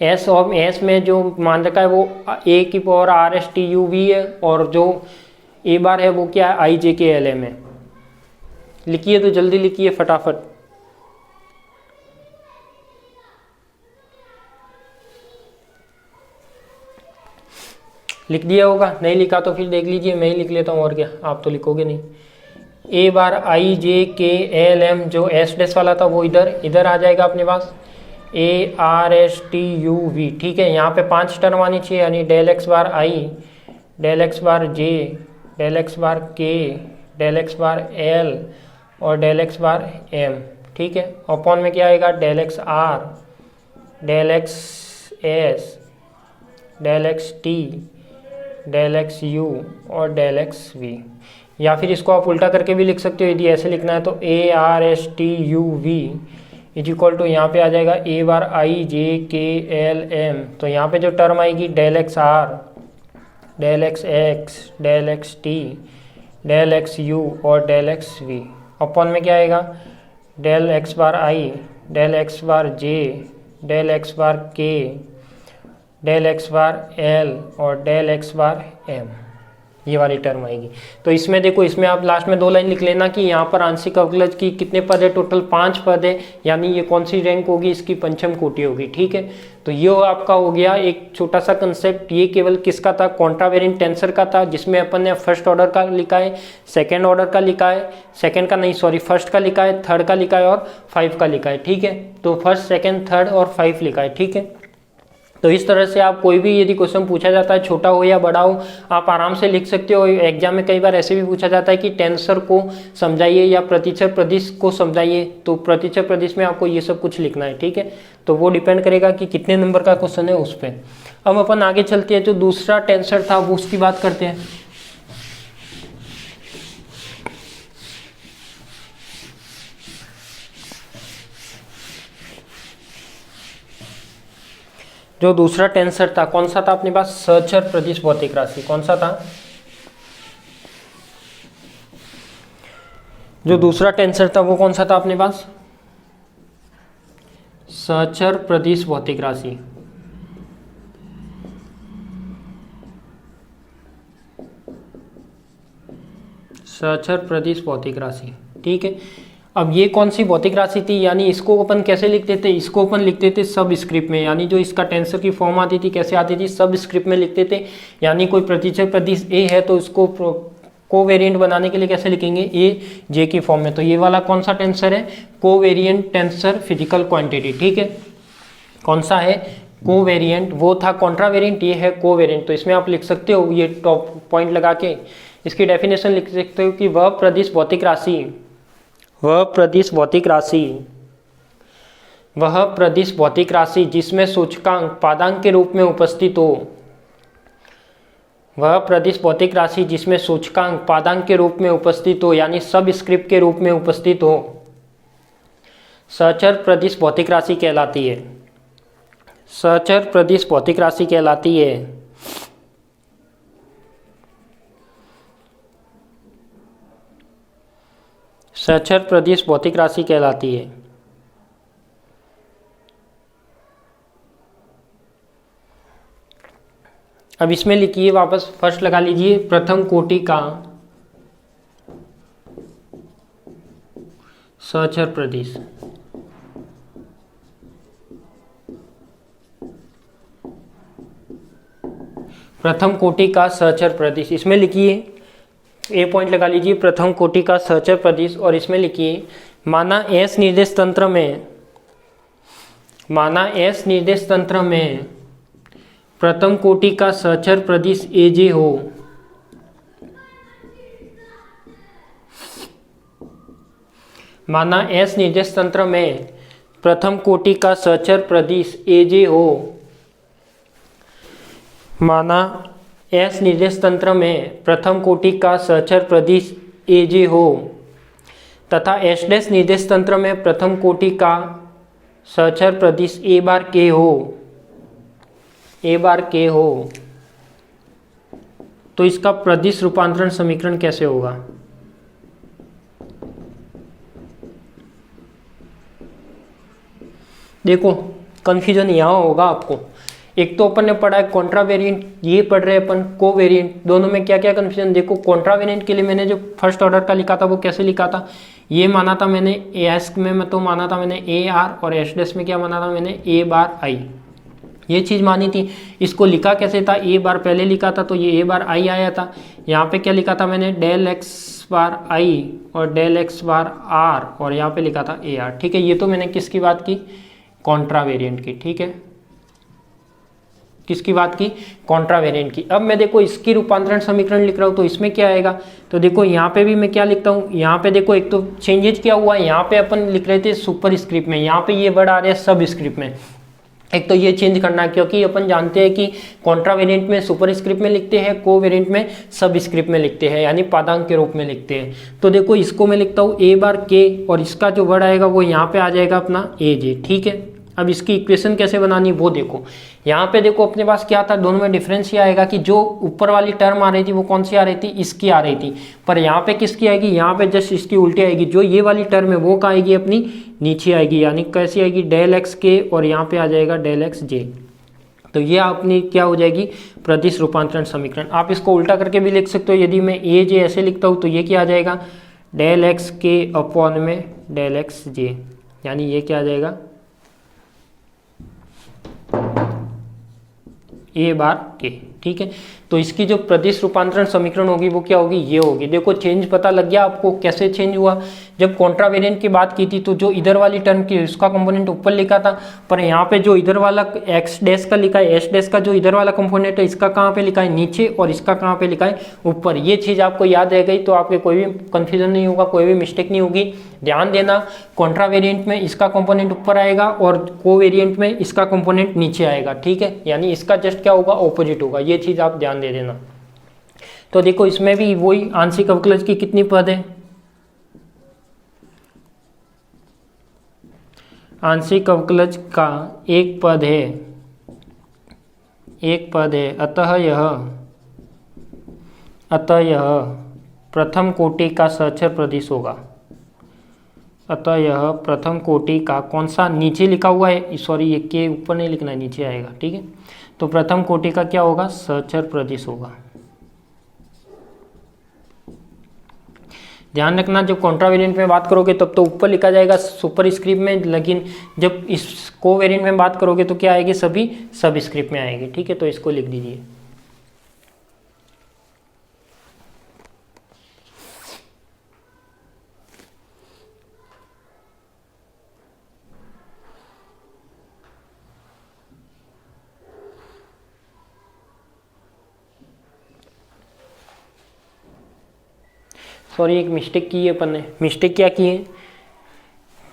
एस और एस में जो मान रखा है वो ए की power R S T U V है, और जो ए बार है वो क्या है, आई जे के एल एम है। लिखिए तो जल्दी लिखिए फटाफट। लिख दिया होगा, नहीं लिखा तो फिर देख लीजिए, मैं ही लिख लेता हूँ और क्या, आप तो लिखोगे नहीं। ए bar I J K L M, जो एस डैश वाला था वो इधर इधर आ जाएगा अपने पास, A R S T U V. ठीक है, यहाँ पे 5 टर्म आनी चाहिए, यानी del X bar I, del X bar J, del X bar K, del X bar L और डेल एक्स बार एम। ठीक है, अपॉन में क्या आएगा, del X R, del X S, del X T, del X U और del X we. या फिर इसको आप उल्टा करके भी लिख सकते हो, यदि ऐसे लिखना है तो A R S T U V is equal to यहाँ पे आ जाएगा ए bar I J K L M. तो यहाँ पे जो टर्म आएगी del X R, del X X, del X T, del X U और डेल एक्स वी। अपॉन में क्या आएगा, del X bar I, del X bar J, del X bar K, del X bar L और del X bar M. ये वाली term आएगी। तो इसमें देखो, इसमें आप लास्ट में 2 लाइन लिख लेना कि यहाँ पर आंशिक अवकलज की कितने पद है, टोटल 5 पद है, यानी ये कौन सी रैंक होगी, इसकी पंचम कोटि होगी। ठीक है, तो ये आपका हो गया एक छोटा सा कंसेप्ट। ये केवल किसका था, कॉन्ट्रावेरिएंट टेंसर का था, जिसमें अपन ने फर्स्ट ऑर्डर का लिखा है, सेकेंड ऑर्डर का लिखा है, सेकेंड का नहीं सॉरी फर्स्ट का लिखा है, थर्ड का लिखा है और 5 का लिखा है। ठीक है, तो फर्स्ट, सेकेंड, थर्ड और 5 लिखा है। ठीक है, तो इस तरह से आप कोई भी यदि क्वेश्चन पूछा जाता है, छोटा हो या बड़ा हो, आप आराम से लिख सकते हो। एग्जाम में कई बार ऐसे भी पूछा जाता है कि टेंसर को समझाइए या प्रतिच्छेद प्रदिश को समझाइए, तो प्रतिच्छेद प्रदिश में आपको ये सब कुछ लिखना है। ठीक है, तो वो डिपेंड करेगा कि कितने नंबर का क्वेश्चन है उस पर। अब अपन आगे चलते हैं, जो दूसरा टेंसर था वो उसकी बात करते हैं। जो दूसरा टेंसर था कौन सा था अपने पास, सहचर प्रदिश भौतिक राशि। कौन सा था, जो दूसरा टेंसर था वो कौन सा था अपने पास, सहचर प्रदिश भौतिक राशि। सहचर प्रदिश भौतिक राशि। ठीक है, अब ये कौन सी भौतिक राशि थी, यानी इसको अपन कैसे लिखते थे, इसको अपन लिखते थे सब स्क्रिप्ट में, यानी जो इसका टेंसर की फॉर्म आती थी कैसे आती थी, सब स्क्रिप्ट में लिखते थे। यानी कोई प्रतिच्छेद प्रदिश ए है तो इसको कोवेरिएंट बनाने के लिए कैसे लिखेंगे, ए जे की फॉर्म में। तो ये वाला कौन सा टेंसर है, कोवेरिएंट टेंसर फिजिकल क्वांटिटी। ठीक है, कौन सा है, कोवेरिएंट। वो था कॉन्ट्रावेरिएंट, ये है कोवेरिएंट। तो इसमें आप लिख सकते हो ये टॉप पॉइंट लगा के इसकी डेफिनेशन लिख सकते हो कि वह प्रदिश भौतिक राशि, वह प्रदिश भौतिक राशि, वह प्रदिश भौतिक राशि जिसमें सूचकांक पादांक के रूप में उपस्थित हो, वह प्रदिश भौतिक राशि जिसमें सूचकांक पादांक के रूप में उपस्थित हो, यानी सब स्क्रिप्ट के रूप में उपस्थित हो, सहचर प्रदिश भौतिक राशि कहलाती है। सहचर प्रदिश भौतिक राशि कहलाती है। सहचर प्रदिश भौतिक राशि कहलाती है। अब इसमें लिखिए, वापस फर्स्ट लगा लीजिए, प्रथम कोटि का सहचर प्रदिश। प्रथम कोटि का सहचर प्रदिश, इसमें लिखिए ए पॉइंट लगा लीजिए, प्रथम कोटि का सहचर प्रदिश। और इसमें लिखिए, माना एस निर्देश तंत्र में, माना एस निर्देश तंत्र में प्रथम कोटि का सहचर प्रदिश एजे हो, माना एस निर्देश तंत्र में प्रथम कोटि का सहचर प्रदिश एजे हो, माना एस निर्देश तंत्र में प्रथम कोटि का सहचर प्रदिश एजे हो तथा एस डैश निर्देश तंत्र में प्रथम कोटि का सहचर प्रदिश ए बार के हो, ए बार के हो, तो इसका प्रदिश रूपांतरण समीकरण कैसे होगा। देखो कंफ्यूजन यहाँ होगा आपको, एक तो अपन ने पढ़ा है कॉन्ट्रावेरिएंट, ये पढ़ रहे हैं अपन कोवेरिएंट, दोनों में क्या क्या कंफ्यूजन। देखो कॉन्ट्रावेरिएंट के लिए मैंने जो फर्स्ट ऑर्डर का लिखा था वो कैसे लिखा था, ये माना था मैंने एस में तो माना था मैंने ए आर, और एस डैश में क्या माना था मैंने ए बार आई, ये चीज़ मानी थी। इसको लिखा कैसे था, ए बार पहले लिखा था तो ये ए बार आई आया था। यहाँ पे क्या लिखा था मैंने, डेल एक्स बार आई और डेल एक्स बार आर, और यहाँ पे लिखा था ए आर। ठीक है, ये तो मैंने किसकी बात की, कॉन्ट्रावेरिएंट की। ठीक है, किसकी बात की, कॉन्ट्रावेरिएंट की। अब मैं देखो इसकी रूपांतरण समीकरण लिख रहा हूँ तो इसमें क्या आएगा, तो देखो यहाँ पे भी मैं क्या लिखता हूँ, यहाँ पे देखो एक तो चेंजेज क्या हुआ है, यहाँ पे अपन लिख रहे थे सुपर स्क्रिप्ट में, यहाँ पे ये वर्ड आ रहा है सब स्क्रिप्ट में। एक तो ये चेंज करना है क्योंकि अपन जानते हैं कि कॉन्ट्रावेरिएंट में सुपर स्क्रिप्ट में लिखते हैं, कोवेरिएंट में सब स्क्रिप्ट में लिखते हैं, यानी पादांक के रूप में लिखते हैं। तो देखो इसको मैं लिखता हूँ ए बार के, और इसका जो वर्ड आएगा वो यहाँ पे आ जाएगा अपना ए जे। ठीक है, अब इसकी इक्वेशन कैसे बनानी वो देखो, यहाँ पे देखो अपने पास क्या था, दोनों में डिफरेंस ये आएगा कि जो ऊपर वाली टर्म आ रही थी वो कौन सी आ रही थी, इसकी आ रही थी, पर यहाँ पे किसकी आएगी, यहाँ पे जस्ट इसकी उल्टी आएगी। जो ये वाली टर्म है वो कहाँ आएगी, अपनी नीचे आएगी, यानी कैसी आएगी, डेल एक्स के, और यहाँ पे आ जाएगा डेल एक्स जे। तो ये अपनी क्या हो जाएगी, प्रदिश रूपांतरण समीकरण। आप इसको उल्टा करके भी लिख सकते हो। यदि मैं ए जे ऐसे लिखता हूँ तो ये क्या आ जाएगा, डेल एक्स के अपॉन में डेल एक्स जे, यानी ये क्या आ जाएगा, ए बार के। ठीक है, तो इसकी जो प्रदिश रूपांतरण समीकरण होगी वो क्या होगी, ये होगी। देखो चेंज पता लग गया आपको, कैसे चेंज हुआ। जब कॉन्ट्रावेरिएंट की बात की थी तो जो इधर वाली टर्म की उसका कंपोनेंट ऊपर लिखा था, पर यहाँ पे जो इधर वाला एक्स डैश का लिखा है, एस डैश का जो इधर वाला कंपोनेंट है, इसका कहाँ पे लिखा है, नीचे, और इसका कहाँ पे लिखा है, ऊपर। ये चीज आपको याद रह गई तो आपके कोई भी कंफ्यूजन नहीं होगा, कोई भी मिस्टेक नहीं होगी। ध्यान देना, कॉन्ट्रावेरिएंट में इसका कंपोनेंट ऊपर आएगा और कोवेरिएंट में इसका कंपोनेंट नीचे आएगा। ठीक है, यानी इसका जस्ट क्या होगा, ऑपोजिट होगा। ये चीज आप ध्यान दे देना। तो देखो इसमें भी वही आंशिक अवकलज की कितनी पद है, आंशिक अवकलज का एक पद है, एक पद है। अतः यह प्रथम कोटि का सहचर प्रदिश होगा। अतः यह प्रथम कोटि का कौन सा, नीचे लिखा हुआ है, सॉरी ये के ऊपर नहीं लिखना है, नीचे आएगा। ठीक है, तो प्रथम कोटि का क्या होगा, सहचर प्रदिश होगा। ध्यान रखना, जब कॉन्ट्रावेरिएंट में बात करोगे तब तो ऊपर लिखा जाएगा सुपर स्क्रिप्ट में, लेकिन जब इस कोवेरिएंट में बात करोगे तो क्या आएगी, सभी सब स्क्रिप्ट में आएगी। ठीक है, तो इसको लिख दीजिए। सॉरी एक मिस्टेक की है अपन ने। मिस्टेक क्या की है,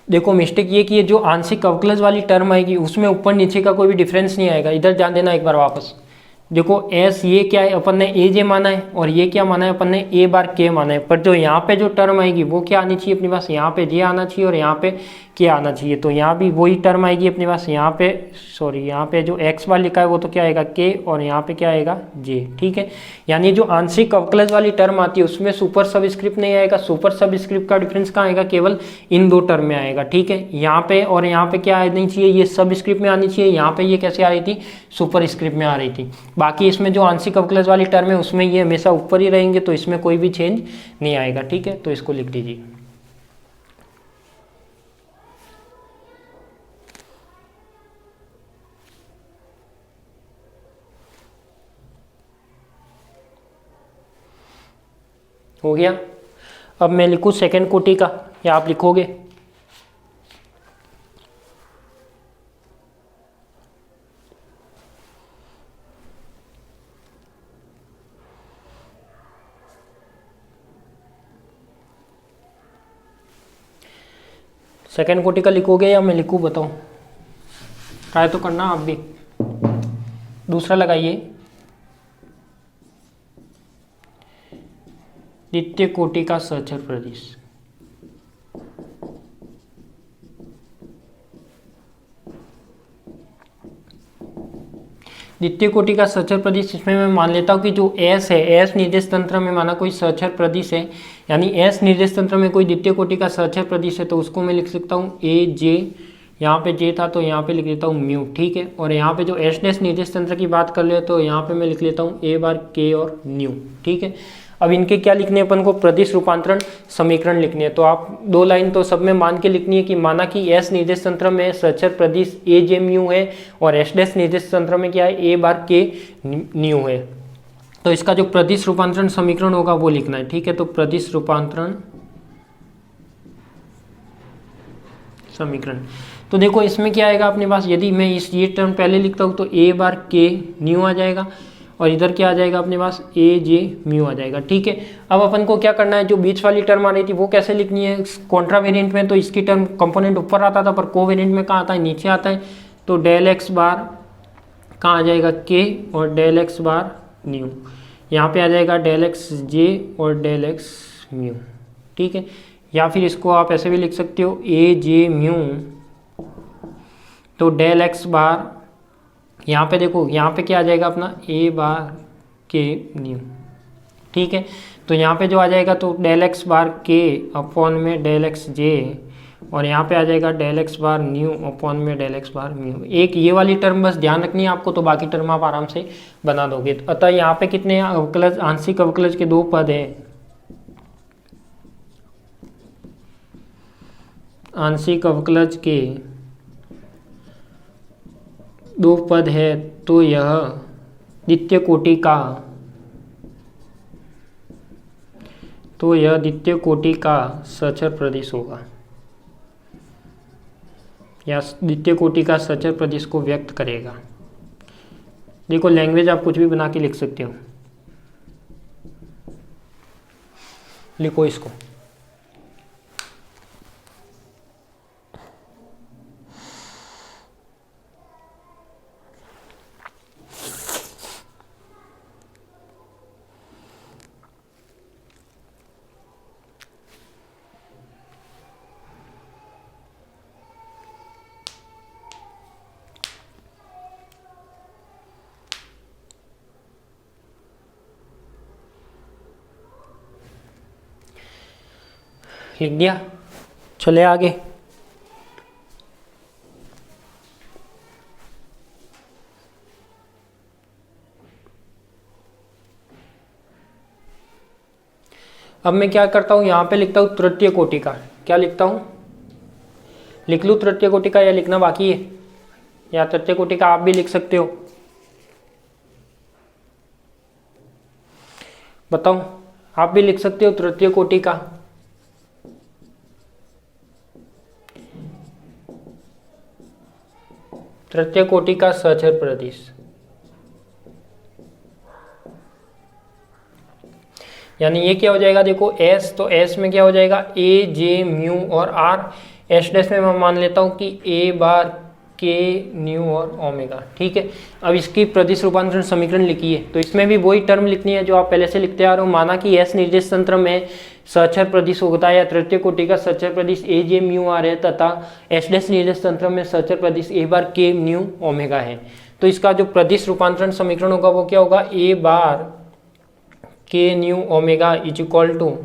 देखो मिस्टेक ये की है, जो आंशिक अवकलज वाली टर्म आएगी उसमें ऊपर नीचे का कोई भी डिफरेंस नहीं आएगा। इधर ध्यान देना एक बार वापस। देखो एस ये क्या है, अपन ने ए जे माना है, और ये क्या माना है, अपन ने ए बार के माना है। पर जो यहाँ पे जो टर्म आएगी वो क्या आनी चाहिए अपने पास, यहाँ पे जे आना चाहिए और यहाँ पे के आना चाहिए। तो यहाँ भी वही टर्म आएगी अपने पास, यहाँ पे सॉरी यहाँ पे जो एक्स बार लिखा है वो तो क्या आएगा के, और यहाँ पे क्या आएगा जे। ठीक है, यानी जो आंशिक अवकलज वाली टर्म आती है उसमें सुपर सबस्क्रिप्ट नहीं आएगा। सुपर सबस्क्रिप्ट का डिफरेंस कहाँ आएगा, केवल इन दो टर्म में आएगा। ठीक है, यहाँ पे और यहाँ पे क्या आनी चाहिए, ये सब स्क्रिप्ट में आनी चाहिए। यहाँ पे ये कैसे आ रही थी, सुपर स्क्रिप्ट में आ रही थी। बाकी इसमें जो आंशिक अवकलज वाली टर्म है उसमें ये हमेशा ऊपर ही रहेंगे, तो इसमें कोई भी चेंज नहीं आएगा। ठीक है, तो इसको लिख दीजिए। हो गया। अब मैं लिखूं सेकंड कोटि का, या आप लिखोगे, सेकंड कोटि का लिखोगे या मैं लिखूं, बताओ, ट्राई तो करना आप भी। दूसरा लगाइए, द्वितीय कोटि का सहचर प्रदिश। द्वितीय कोटि का सहचर प्रदिश, इसमें मैं मान लेता हूं कि जो एस है, एस निर्देश तंत्र में माना कोई सहचर प्रदिश है, यानी एस निर्देश तंत्र में कोई द्वितीय कोटि का सहचर प्रदिश है, तो उसको मैं लिख सकता हूं ए जे, यहाँ पे जे था तो यहाँ पे लिख लेता हूँ म्यू। ठीक है, और यहाँ पे जो एस डैश निर्देश तंत्र की बात कर ले तो यहाँ पे मैं लिख लेता हूँ ए बार के और न्यू। ठीक है, अब इनके क्या लिखने अपन को, प्रदिश रूपांतरण समीकरण लिखने हैं। तो आप दो लाइन तो सब में मान के लिखनी है कि माना कि एस निर्देश तंत्र में सहचर प्रदिश ए जे म्यू है और एस डैश निर्देश तंत्र में क्या है, ए बार के न्यू है। तो इसका जो प्रदिश रूपांतरण समीकरण होगा वो लिखना है। ठीक है, तो प्रदिश रूपांतरण समीकरण, तो देखो इसमें क्या आएगा अपने पास, यदि मैं इस ये टर्म पहले लिखता हूँ तो ए बार के न्यू आ जाएगा, और इधर क्या आ जाएगा अपने पास, ए जे म्यू आ जाएगा। ठीक है, अब अपन को क्या करना है, जो बीच वाली टर्म आ रही थी वो कैसे लिखनी है। कॉन्ट्रा वेरिएंट में तो इसकी टर्म कंपोनेंट ऊपर आता था, पर को वेरिएंट में कहाँ आता है, नीचे आता है। तो डेल एक्स बार कहाँ आ जाएगा, के, और डेल एक्स बार न्यू, यहाँ पे आ जाएगा डेल एक्स जे और डेल एक्स म्यू। ठीक है, या फिर इसको आप ऐसे भी लिख सकते हो, ए जे म्यू, तो डेल एक्स बार, यहाँ पे देखो यहाँ पे क्या आ जाएगा अपना, ए बार के न्यू। ठीक है, तो यहाँ पे जो आ जाएगा तो del X bar K upon में डेल एक्स जे और यहाँ पे आ जाएगा del X bar nu upon में डेल एक्स बार म्यू। एक ये वाली टर्म बस ध्यान रखनी है आपको, तो बाकी टर्म आप आराम से बना दोगे। अतः यहाँ पे कितने अवकलज, आंशिक अवकलज के दो पद हैं, आंशिक अवकलज के दो पद है, तो यह द्वितीय कोटि का, तो यह द्वितीय कोटि का सचर प्रदिश होगा, या द्वितीय कोटि का सचर प्रदिश को व्यक्त करेगा। देखो लैंग्वेज आप कुछ भी बना के लिख सकते हो, लिखो इसको। लिख दिया, चले आगे। अब मैं क्या करता हूं, यहां पे लिखता हूं तृतीय कोटि का। क्या लिखता हूं, लिख लूं तृतीय कोटि का या लिखना बाकी है? या तृतीय कोटि का आप भी लिख सकते हो, बताओ। आप भी लिख सकते हो तृतीय कोटि का। तृतीय कोटि का सचर प्रदिश, यानी ये क्या हो जाएगा, देखो S, तो S में क्या हो जाएगा, ए जे म्यू और आर। एस डैश में मैं मान लेता हूं कि ए बार के न्यू और ओमेगा। ठीक है, अब इसकी प्रदिश रूपांतरण समीकरण लिखिए। तो इसमें भी वही टर्म लिखनी है जो आप पहले से लिखते आ रहे हो। माना कि S निर्देश तंत्र में सचर प्रदिश होता है या तृतीय कोटि का सचर प्रदिश ए जे म्यू आर है, तथा एस डैश निर्देश तंत्र में सचर प्रदिश ए बार के न्यू ओमेगा है। तो इसका जो प्रदिश रूपांतरण समीकरण होगा वो क्या होगा, A bar K nu omega is equal to,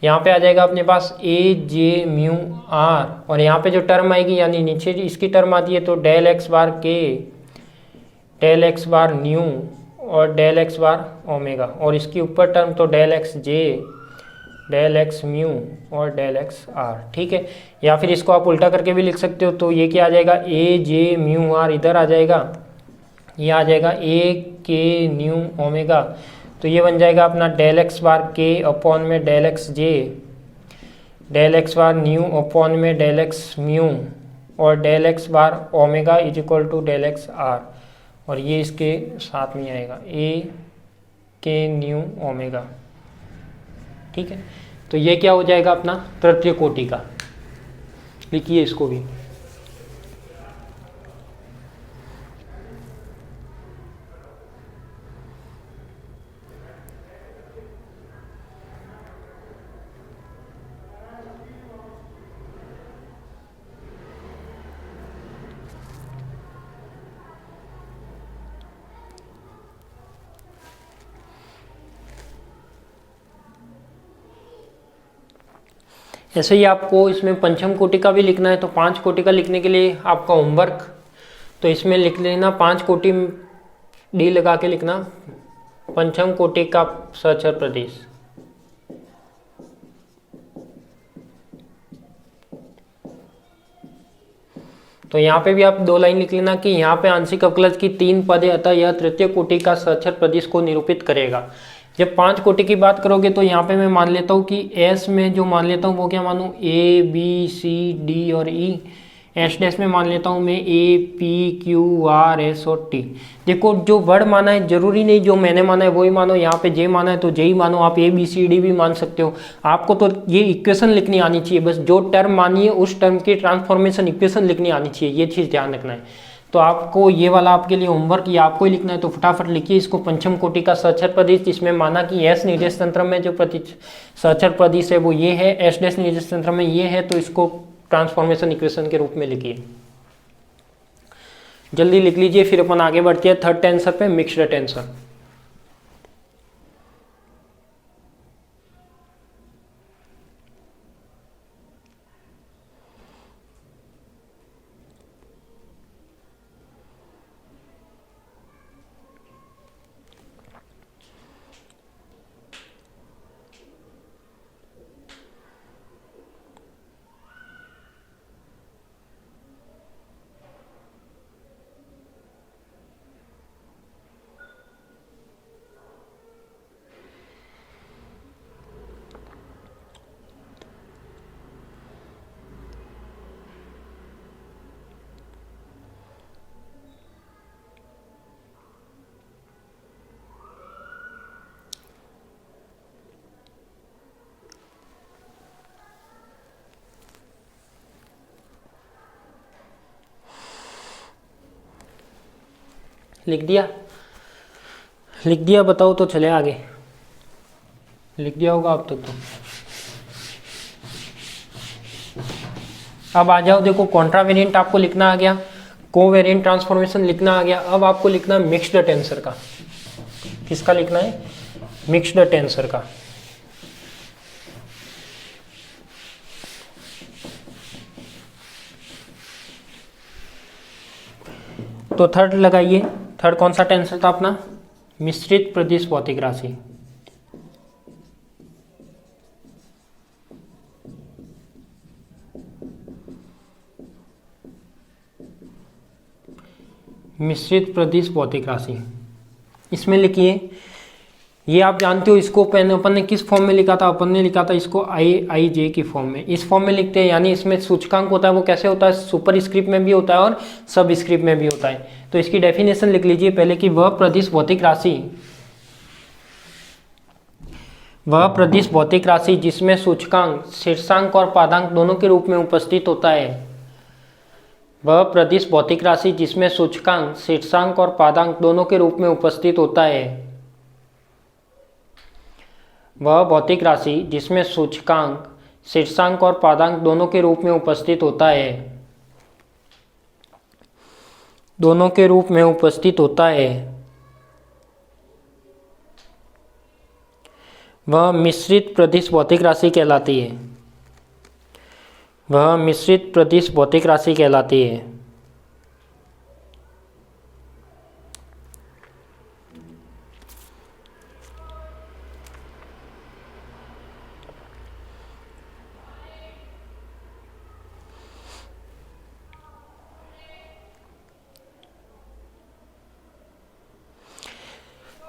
यहाँ पे आ जाएगा अपने पास ए जे म्यू आर, और यहाँ पे जो टर्म आएगी यानी नीचे इसकी टर्म आती है, तो del X bar K, del X bar new और डेल एक्स बार ओमेगा, और इसकी ऊपर टर्म तो del X J, del X mu और डेल एक्स आर। ठीक है, या फिर इसको आप उल्टा करके भी लिख सकते हो। तो ये क्या आ जाएगा, ए जे म्यू आर इधर आ जाएगा, ये आ जाएगा ए के न्यू ओमेगा, तो ये बन जाएगा अपना del X bar K upon में del X J, del X bar nu upon में डेल एक्स म्यू और del X bar omega is equal to del X R, और ये इसके साथ में आएगा ए के न्यू ओमेगा। ठीक है, तो ये क्या हो जाएगा अपना तृतीय कोटि का। लिखिए इसको भी। ऐसे ही आपको इसमें पंचम कोटि का भी लिखना है, तो 5 कोटि का लिखने के लिए आपका होमवर्क, तो इसमें लिख लेना 5 कोटि डी लगा के लिखना, पंचम कोटि का सचर प्रदेश। तो यहाँ पे भी आप 2 लाइन लिख लेना कि यहाँ पे आंशिक अवकलज की 3 पद है, अतः यह तृतीय कोटि का सचर प्रदेश को निरूपित करेगा। जब 5 कोटि की बात करोगे तो यहाँ पे मैं मान लेता हूँ कि S में जो मान लेता हूँ वो क्या मानूँ, A B C D और E। S डैश में मान लेता हूँ मैं A P Q R S और T। देखो जो वर्ड माना है जरूरी नहीं जो मैंने माना है वही मानो, यहाँ पे J माना है तो J ही मानो, आप A B C D भी मान सकते हो। आपको तो ये इक्वेशन लिखनी आनी चाहिए, बस जो टर्म मानी है उस टर्म की ट्रांसफॉर्मेशन इक्वेशन लिखनी आनी चाहिए, ये चीज़ ध्यान रखना है। तो आपको ये वाला आपके लिए होमवर्क, ये आपको ही लिखना है, तो फटाफट लिखिए इसको। पंचम कोटि का सचर प्रदेश, जिसमें माना कि एस निर्देश तंत्र में जो सचर प्रदेश है वो ये है, एस डैश निर्देश तंत्र में ये है, तो इसको ट्रांसफॉर्मेशन इक्वेशन के रूप में लिखिए। जल्दी लिख लीजिए, फिर अपन आगे बढ़ते हैं थर्ड टेंसर पे, मिक्स्ड टेंसर। लिख दिया? लिख दिया बताओ तो चले आगे। लिख दिया होगा अब तक तो। अब आ जाओ, देखो कॉन्ट्रावेरिएंट आपको लिखना आ गया, कोवेरिएंट ट्रांसफॉर्मेशन लिखना आ गया। अब आपको लिखना है मिक्स्ड टेंसर का। किसका लिखना है? मिक्स्ड टेंसर का। तो थर्ड लगाइए। थर्ड कौन सा टेंसर था अपना? मिश्रित प्रदिश भौतिक राशि। मिश्रित प्रदिश भौतिक राशि। इसमें लिखिए, ये आप जानते हो इसको अपन ने किस फॉर्म में लिखा था? अपन ने लिखा था इसको आई जे की फॉर्म में। इस फॉर्म में लिखते हैं, यानी इसमें सूचकांक होता है वो कैसे होता है? सुपर स्क्रिप्ट में भी होता है और सब स्क्रिप्ट में भी होता है। तो इसकी डेफिनेशन लिख लीजिए पहले कि वह प्रदिश भौतिक राशि जिसमें सूचकांक शीर्षांक और पादांक दोनों के रूप में उपस्थित होता है। वह प्रदिश भौतिक राशि जिसमें सूचकांक शीर्षांक और पादांक दोनों के रूप में उपस्थित होता है। वह भौतिक राशि जिसमें सूचकांक शीर्षांक और पादांक दोनों के रूप में उपस्थित होता है। दोनों के रूप में उपस्थित होता है। वह मिश्रित प्रदिश भौतिक राशि कहलाती है। वह मिश्रित प्रदिश भौतिक राशि कहलाती है।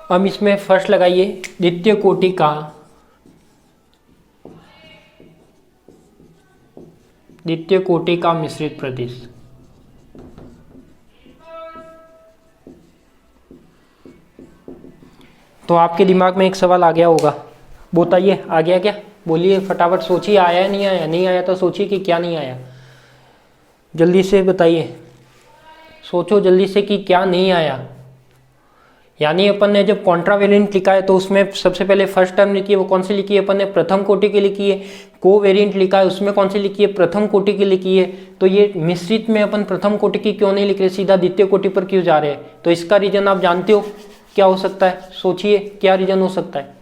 अब इसमें फर्स्ट लगाइए, द्वितीय कोटि का मिश्रित प्रदिश। तो आपके दिमाग में एक सवाल आ गया होगा, बताइए आ गया क्या? बोलिए फटाफट, सोचिए आया नहीं आया। नहीं आया तो सोचिए कि क्या नहीं आया, जल्दी से बताइए। सोचो जल्दी से कि क्या नहीं आया। यानी अपन ने जब कॉन्ट्रावेरिएंट लिखा है तो उसमें सबसे पहले फर्स्ट टर्म लिखी है, वो कौन सी लिखी है? अपन ने प्रथम कोटि की लिखी है। कोवेरिएंट लिखा है, उसमें कौन सी लिखी है? प्रथम कोटि की लिखी है। तो ये मिश्रित में अपन प्रथम कोटि की क्यों नहीं लिख रहे, सीधा द्वितीय कोटि पर क्यों जा रहे हैं? तो इसका रीजन आप जानते हो क्या हो सकता है? सोचिए क्या रीजन हो सकता है?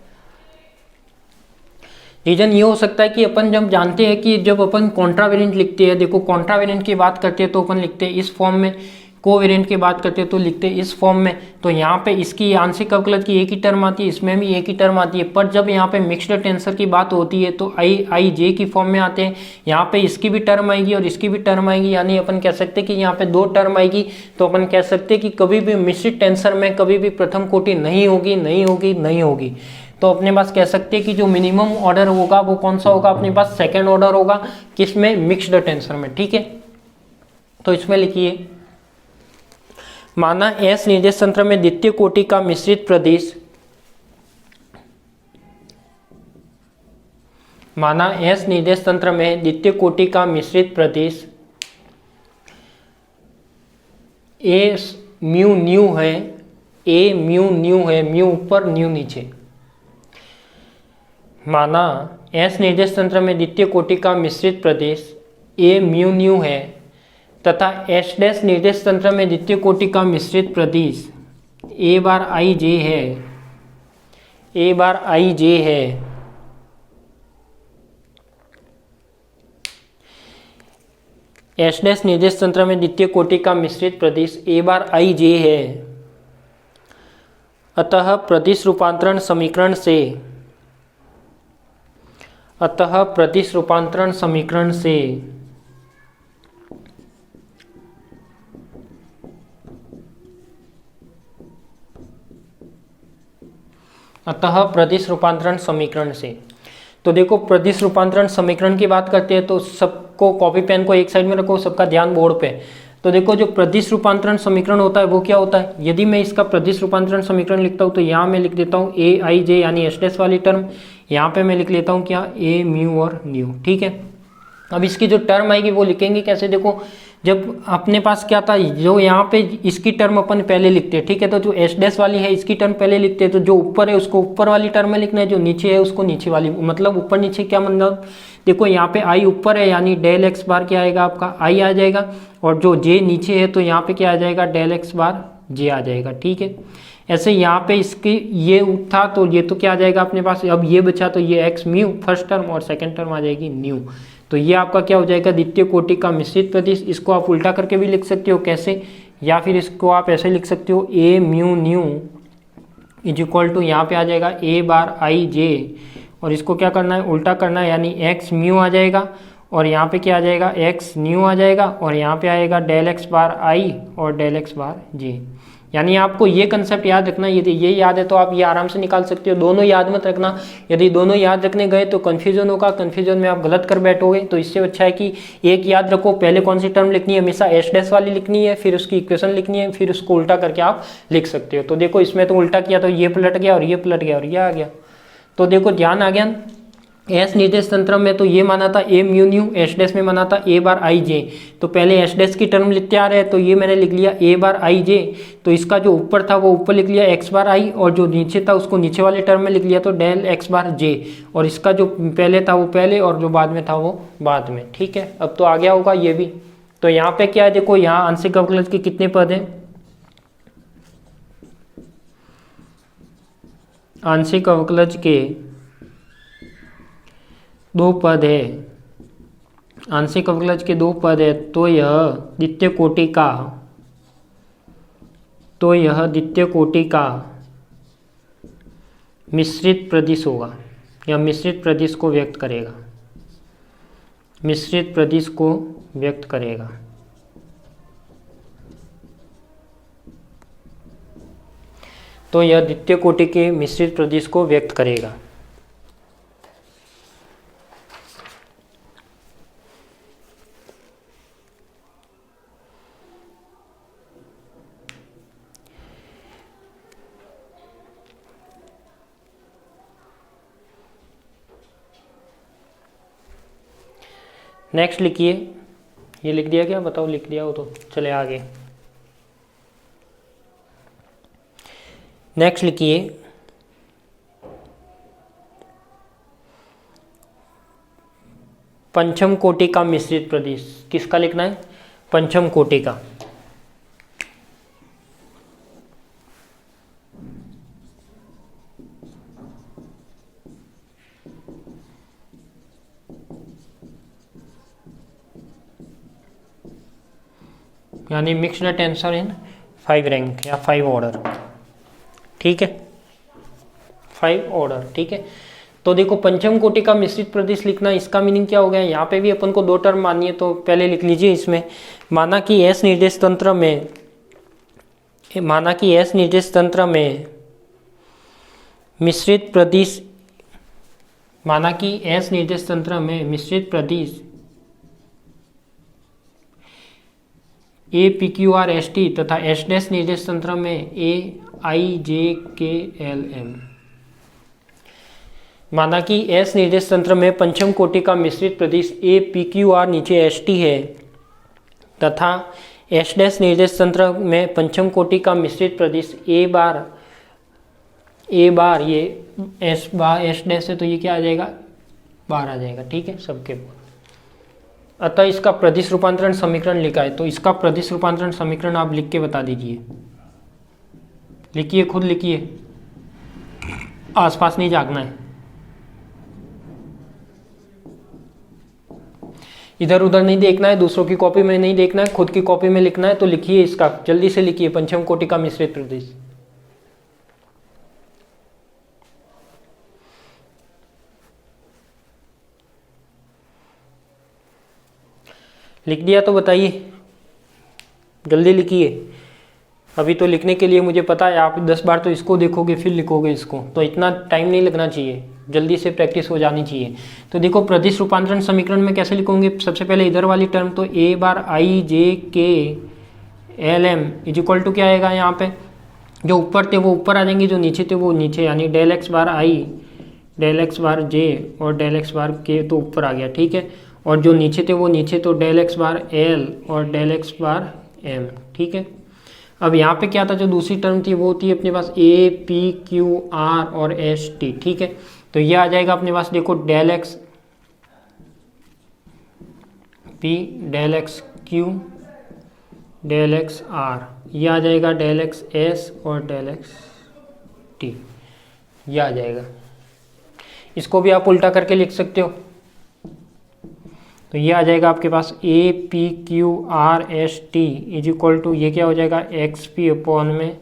रीजन ये हो सकता है कि अपन जब जानते हैं कि जब अपन कॉन्ट्रावेरिएंट लिखते हैं, देखो कॉन्ट्रावेरिएंट की बात करते हैं तो अपन लिखते हैं इस फॉर्म में, कोवेरिएंट की बात करते हैं तो लिखते हैं इस फॉर्म में। तो यहाँ पे इसकी आंशिक अवकलज की एक ही टर्म आती है, इसमें भी एक ही टर्म आती है। पर जब यहाँ पे मिक्स्ड टेंसर की बात होती है तो आई जे की फॉर्म में आते हैं। यहाँ पे इसकी भी टर्म आएगी और इसकी भी टर्म आएगी, यानी अपन कह सकते हैं कि यहाँ पे दो टर्म आएगी। तो अपन कह सकते हैं कि कभी भी मिश्रित टेंसर में कभी भी प्रथम कोटि नहीं होगी। तो अपने पास कह सकते हैं कि जो मिनिमम ऑर्डर होगा वो कौन सा होगा? अपने पास सेकेंड ऑर्डर होगा। किसमें? मिक्स्ड टेंसर में। ठीक है, तो इसमें लिखिए, माना एस निर्देश तंत्र में द्वितीय कोटि का मिश्रित प्रदेश, माना एस निर्देश तंत्र में द्वितीय कोटि का मिश्रित प्रदेश ए म्यू न्यू है, ए म्यू न्यू है, म्यू ऊपर न्यू नीचे। माना एस निर्देश तंत्र में द्वितीय कोटि का मिश्रित प्रदेश ए म्यू न्यू है तथा एस डैश निर्देश तंत्र में द्वितीय कोटि का मिश्रित प्रदेश ए बार आई जे है, ए बार आई जे है। एस डैश निर्देश तंत्र में द्वितीय कोटि का मिश्रित प्रदेश ए बार आई जे है। अतः प्रदिश रूपांतरण समीकरण से, अतः प्रदिश रूपांतरण समीकरण से अतः प्रदिश रूपांतरण समीकरण से। तो देखो प्रदिश रूपांतरण समीकरण की बात करते हैं तो सबको कॉपी पेन को एक साइड में रखो, सबका ध्यान बोर्ड पे। तो देखो जो प्रदिश रूपांतरण समीकरण होता है वो क्या होता है? यदि मैं इसका प्रदिश रूपांतरण समीकरण लिखता हूँ तो यहाँ मैं लिख देता हूँ ए आई जे यानी एस डैश वाली टर्म, यहाँ पे मैं लिख लेता हूँ क्या? ए म्यू और न्यू। ठीक है, अब इसकी जो टर्म आएगी वो लिखेंगे कैसे? देखो जब अपने पास क्या था, जो यहाँ पे इसकी टर्म अपन पहले लिखते हैं, ठीक है। तो जो एस डैश वाली है इसकी टर्म पहले लिखते हैं, तो जो ऊपर है उसको ऊपर वाली टर्म में लिखना है, जो नीचे है उसको नीचे वाली, मतलब ऊपर नीचे क्या मतलब, देखो यहाँ पे आई ऊपर है यानी डेल एक्स बार क्या आएगा आपका आई आ जाएगा, और जो जे नीचे है तो यहाँ पे क्या आ जाएगा डेल एक्स बार जे आ जाएगा, ठीक है। ऐसे यहाँ पे इसकी ये था तो ये तो क्या आ जाएगा अपने पास, अब ये बचा तो ये एक्स म्यू फर्स्ट टर्म और सेकेंड टर्म आ जाएगी न्यू। तो ये आपका क्या हो जाएगा द्वितीय कोटि का मिश्रित प्रदिश। इसको आप उल्टा करके भी लिख सकते हो, कैसे, या फिर इसको आप ऐसे लिख सकते हो A mu nu is equal to यहाँ पे आ जाएगा ए बार आई जे, और इसको क्या करना है उल्टा करना है, यानी एक्स म्यू आ जाएगा और यहाँ पे क्या आ जाएगा एक्स न्यू आ जाएगा, और यहाँ पे आएगा डेल एक्स बार आई और डेल एक्स बार जे। यानी आपको ये कंसेप्ट याद रखना, यदि ये याद है तो आप ये आराम से निकाल सकते हो। दोनों याद मत रखना, यदि दोनों याद रखने गए तो कन्फ्यूजन होगा, कन्फ्यूजन में आप गलत कर बैठोगे। तो इससे अच्छा है कि एक याद रखो, पहले कौन सी टर्म लिखनी है, हमेशा एस डैश वाली लिखनी है, फिर उसकी इक्वेशन लिखनी है, फिर उसको उल्टा करके आप लिख सकते हो। तो देखो इसमें तो उल्टा किया तो ये पलट गया और ये पलट गया और ये आ गया। तो देखो ध्यान आ गया, एस निर्देश तंत्र में तो ये माना था ए म्यू न्यू, एस डैश में माना था ए बार आई जे। तो पहले एस डैश की टर्म लिखते आ रहे हैं, तो ये मैंने लिख लिया ए बार आई जे, तो इसका जो ऊपर था वो ऊपर लिख लिया एक्स बार आई, और जो नीचे था उसको नीचे वाले टर्म में लिख लिया तो डेल एक्स बार जे, और इसका जो पहले था वो पहले और जो बाद में था वो बाद में, ठीक है। अब तो आ गया होगा ये भी। तो यहाँ पे क्या है, देखो यहाँ आंशिक अवकलज के कितने पद हैं, आंशिक अवकलज के 2 पद है, आंशिक अवकलज के 2 पद है, तो यह द्वितीय कोटि का मिश्रित प्रदिश होगा, या मिश्रित प्रदिश को व्यक्त करेगा, मिश्रित प्रदिश को व्यक्त करेगा। तो यह द्वितीय कोटि के मिश्रित प्रदिश को व्यक्त करेगा। नेक्स्ट लिखिए, ये लिख दिया क्या, बताओ लिख दिया हो तो चले आगे। नेक्स्ट लिखिए, पंचम कोटि का मिश्रित प्रदिश। किसका लिखना है, पंचम कोटि का। यानी मिक्स्ड टेंसर इन 5 रैंक या 5 ऑर्डर, ठीक है, 5 ऑर्डर, ठीक है। तो देखो पंचम कोटि का मिश्रित प्रदिश लिखना, इसका मीनिंग क्या हो गया, यहाँ पे भी अपन को 2 टर्म माननी है, तो पहले लिख लीजिए इसमें, माना कि एस निर्देश तंत्र में, माना कि एस निर्देश तंत्र में मिश्रित प्रदिश, माना कि एस निर्देश तंत्र में मिश्रित प्रदिश A P Q R S T तथा एस डैश निर्देश तंत्र में ए आई जे के एल एम। माना कि एस निर्देश तंत्र में पंचम कोटि का मिश्रित प्रदिश ए पी क्यू आर नीचे एस टी है, तथा एस डैश निर्देश तंत्र में पंचम कोटि का मिश्रित प्रदिश ए बार ये एस डैश है, तो ये क्या आ जाएगा बार आ जाएगा, ठीक है सबके। अतः इसका प्रदिश रूपांतरण समीकरण लिखा है, तो इसका प्रदिश रूपांतरण समीकरण आप लिख के बता दीजिए, लिखिए, खुद लिखिए, आसपास नहीं जागना है, इधर उधर नहीं देखना है, दूसरों की कॉपी में नहीं देखना है, खुद की कॉपी में लिखना है। तो लिखिए इसका, जल्दी से लिखिए, पंचम कोटि का मिश्रित प्रदिश। लिख दिया तो बताइए, जल्दी लिखिए। अभी तो लिखने के लिए मुझे पता है आप 10 बार तो इसको देखोगे फिर लिखोगे इसको, तो इतना टाइम नहीं लगना चाहिए, जल्दी से प्रैक्टिस हो जानी चाहिए। तो देखो प्रदिश रूपांतरण समीकरण में कैसे लिखोगे, सबसे पहले इधर वाली टर्म तो ए bar I J K L M is equal to क्या आएगा, यहाँ पे जो ऊपर थे वो ऊपर आ जाएंगे, जो नीचे थे वो नीचे, यानी del X bar I del X bar J और डेल एक्स बार के तो ऊपर आ गया, ठीक है। और जो नीचे थे वो नीचे, तो डेल एक्स बार एल और डेल एक्स बार एम, ठीक है। अब यहाँ पे क्या था, जो दूसरी टर्म थी वो होती है अपने पास ए पी क्यू आर और एस टी, ठीक है। तो ये आ जाएगा अपने पास, देखो del X P, del X Q, del X R, ये आ जाएगा डेल एक्स एस और डेल एक्स टी, ये आ जाएगा। इसको भी आप उल्टा करके लिख सकते हो, तो ये आ जाएगा आपके पास A P Q R S T is equal to, ये क्या हो जाएगा एक्स पी अपॉन में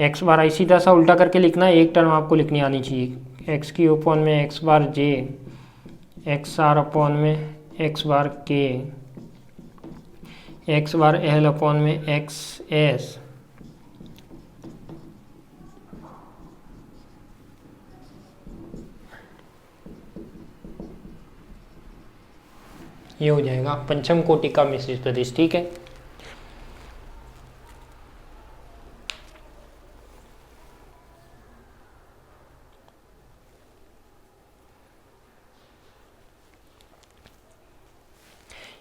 एक्स बार, आई सीधा सा उल्टा करके लिखना है, एक टर्म आपको लिखनी आनी चाहिए, एक्स की अपॉन में X bar J, X R upon में X bar K, X bar L upon में एक्स एस, ये हो जाएगा पंचम कोटि का मिश्रित प्रदेश, ठीक है।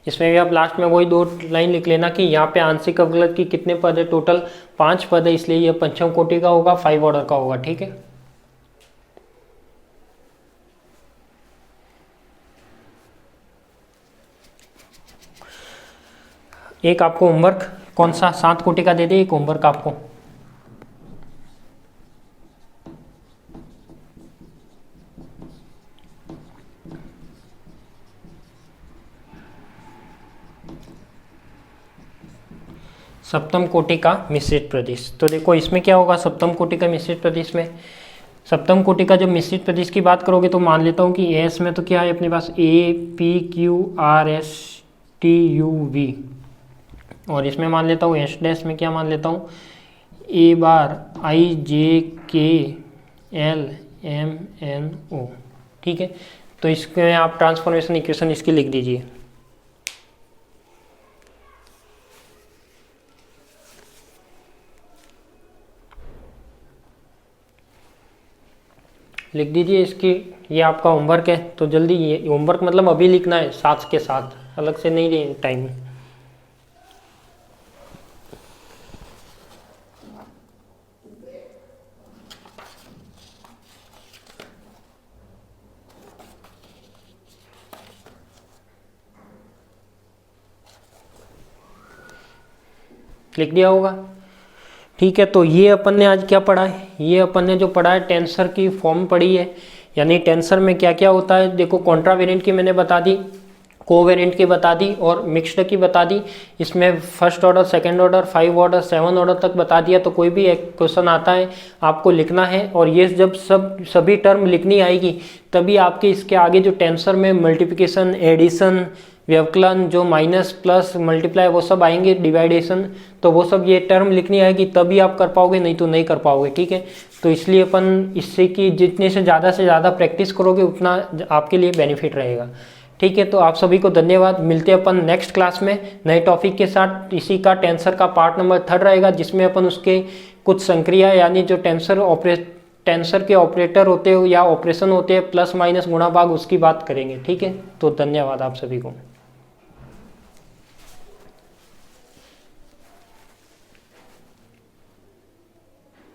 इसमें भी आप लास्ट में वही 2 लाइन लिख लेना कि यहाँ पे आंशिक अवकलज की कितने पद है, टोटल 5 पद है, इसलिए ये पंचम कोटि का होगा, 5 ऑर्डर का होगा, ठीक है। एक आपको होमवर्क कौन सा 7 कोटि का दे दे, एक होमवर्क आपको सप्तम कोटि का मिश्रित प्रदेश। तो देखो इसमें क्या होगा, सप्तम कोटि का मिश्रित प्रदेश में, सप्तम कोटि का जब मिश्रित प्रदेश की बात करोगे तो मान लेता हूँ कि एस में तो क्या है अपने पास A P Q R S T U V, और इसमें मान लेता हूँ एस डैश में क्या मान लेता हूँ ए bar I J K L M N O, ठीक है। तो इसमें आप ट्रांसफॉर्मेशन इक्वेशन इसकी लिख दीजिए, लिख दीजिए इसकी, ये आपका होमवर्क है, तो जल्दी, ये होमवर्क मतलब अभी लिखना है साथ के साथ, अलग से नहीं टाइम। लिख दिया होगा, ठीक है। तो ये अपन ने आज क्या पढ़ा है, ये अपन ने जो पढ़ा है टेंसर की फॉर्म पढ़ी है, यानी टेंसर में क्या क्या होता है। देखो कॉन्ट्रावेरिएंट की मैंने बता दी, कोवेरिएंट की बता दी और मिक्स्ड की बता दी। इसमें first order, second order, 5 order, 7 order तक बता दिया। तो कोई भी एक क्वेश्चन आता है आपको लिखना है, और ये जब सभी टर्म लिखनी आएगी तभी आपके इसके आगे जो टेंसर में मल्टीप्लिकेशन, एडिशन, व्यवकलन, जो माइनस प्लस मल्टीप्लाई वो सब आएंगे, डिवाइडेशन, तो वो सब ये टर्म लिखनी आएगी तभी आप कर पाओगे, नहीं तो नहीं कर पाओगे, ठीक है। तो इसलिए अपन इससे कि जितने से ज़्यादा प्रैक्टिस करोगे उतना आपके लिए बेनिफिट रहेगा, ठीक है। तो आप सभी को धन्यवाद, मिलते हैं अपन नेक्स्ट क्लास में नए टॉपिक के साथ। इसी का टेंसर का पार्ट नंबर 3 रहेगा, जिसमें अपन उसके कुछ संक्रिया यानी जो टेंसर के ऑपरेटर होते हो या ऑपरेशन होते हैं, प्लस माइनस गुणा भाग, उसकी बात करेंगे, ठीक है। तो धन्यवाद आप सभी को।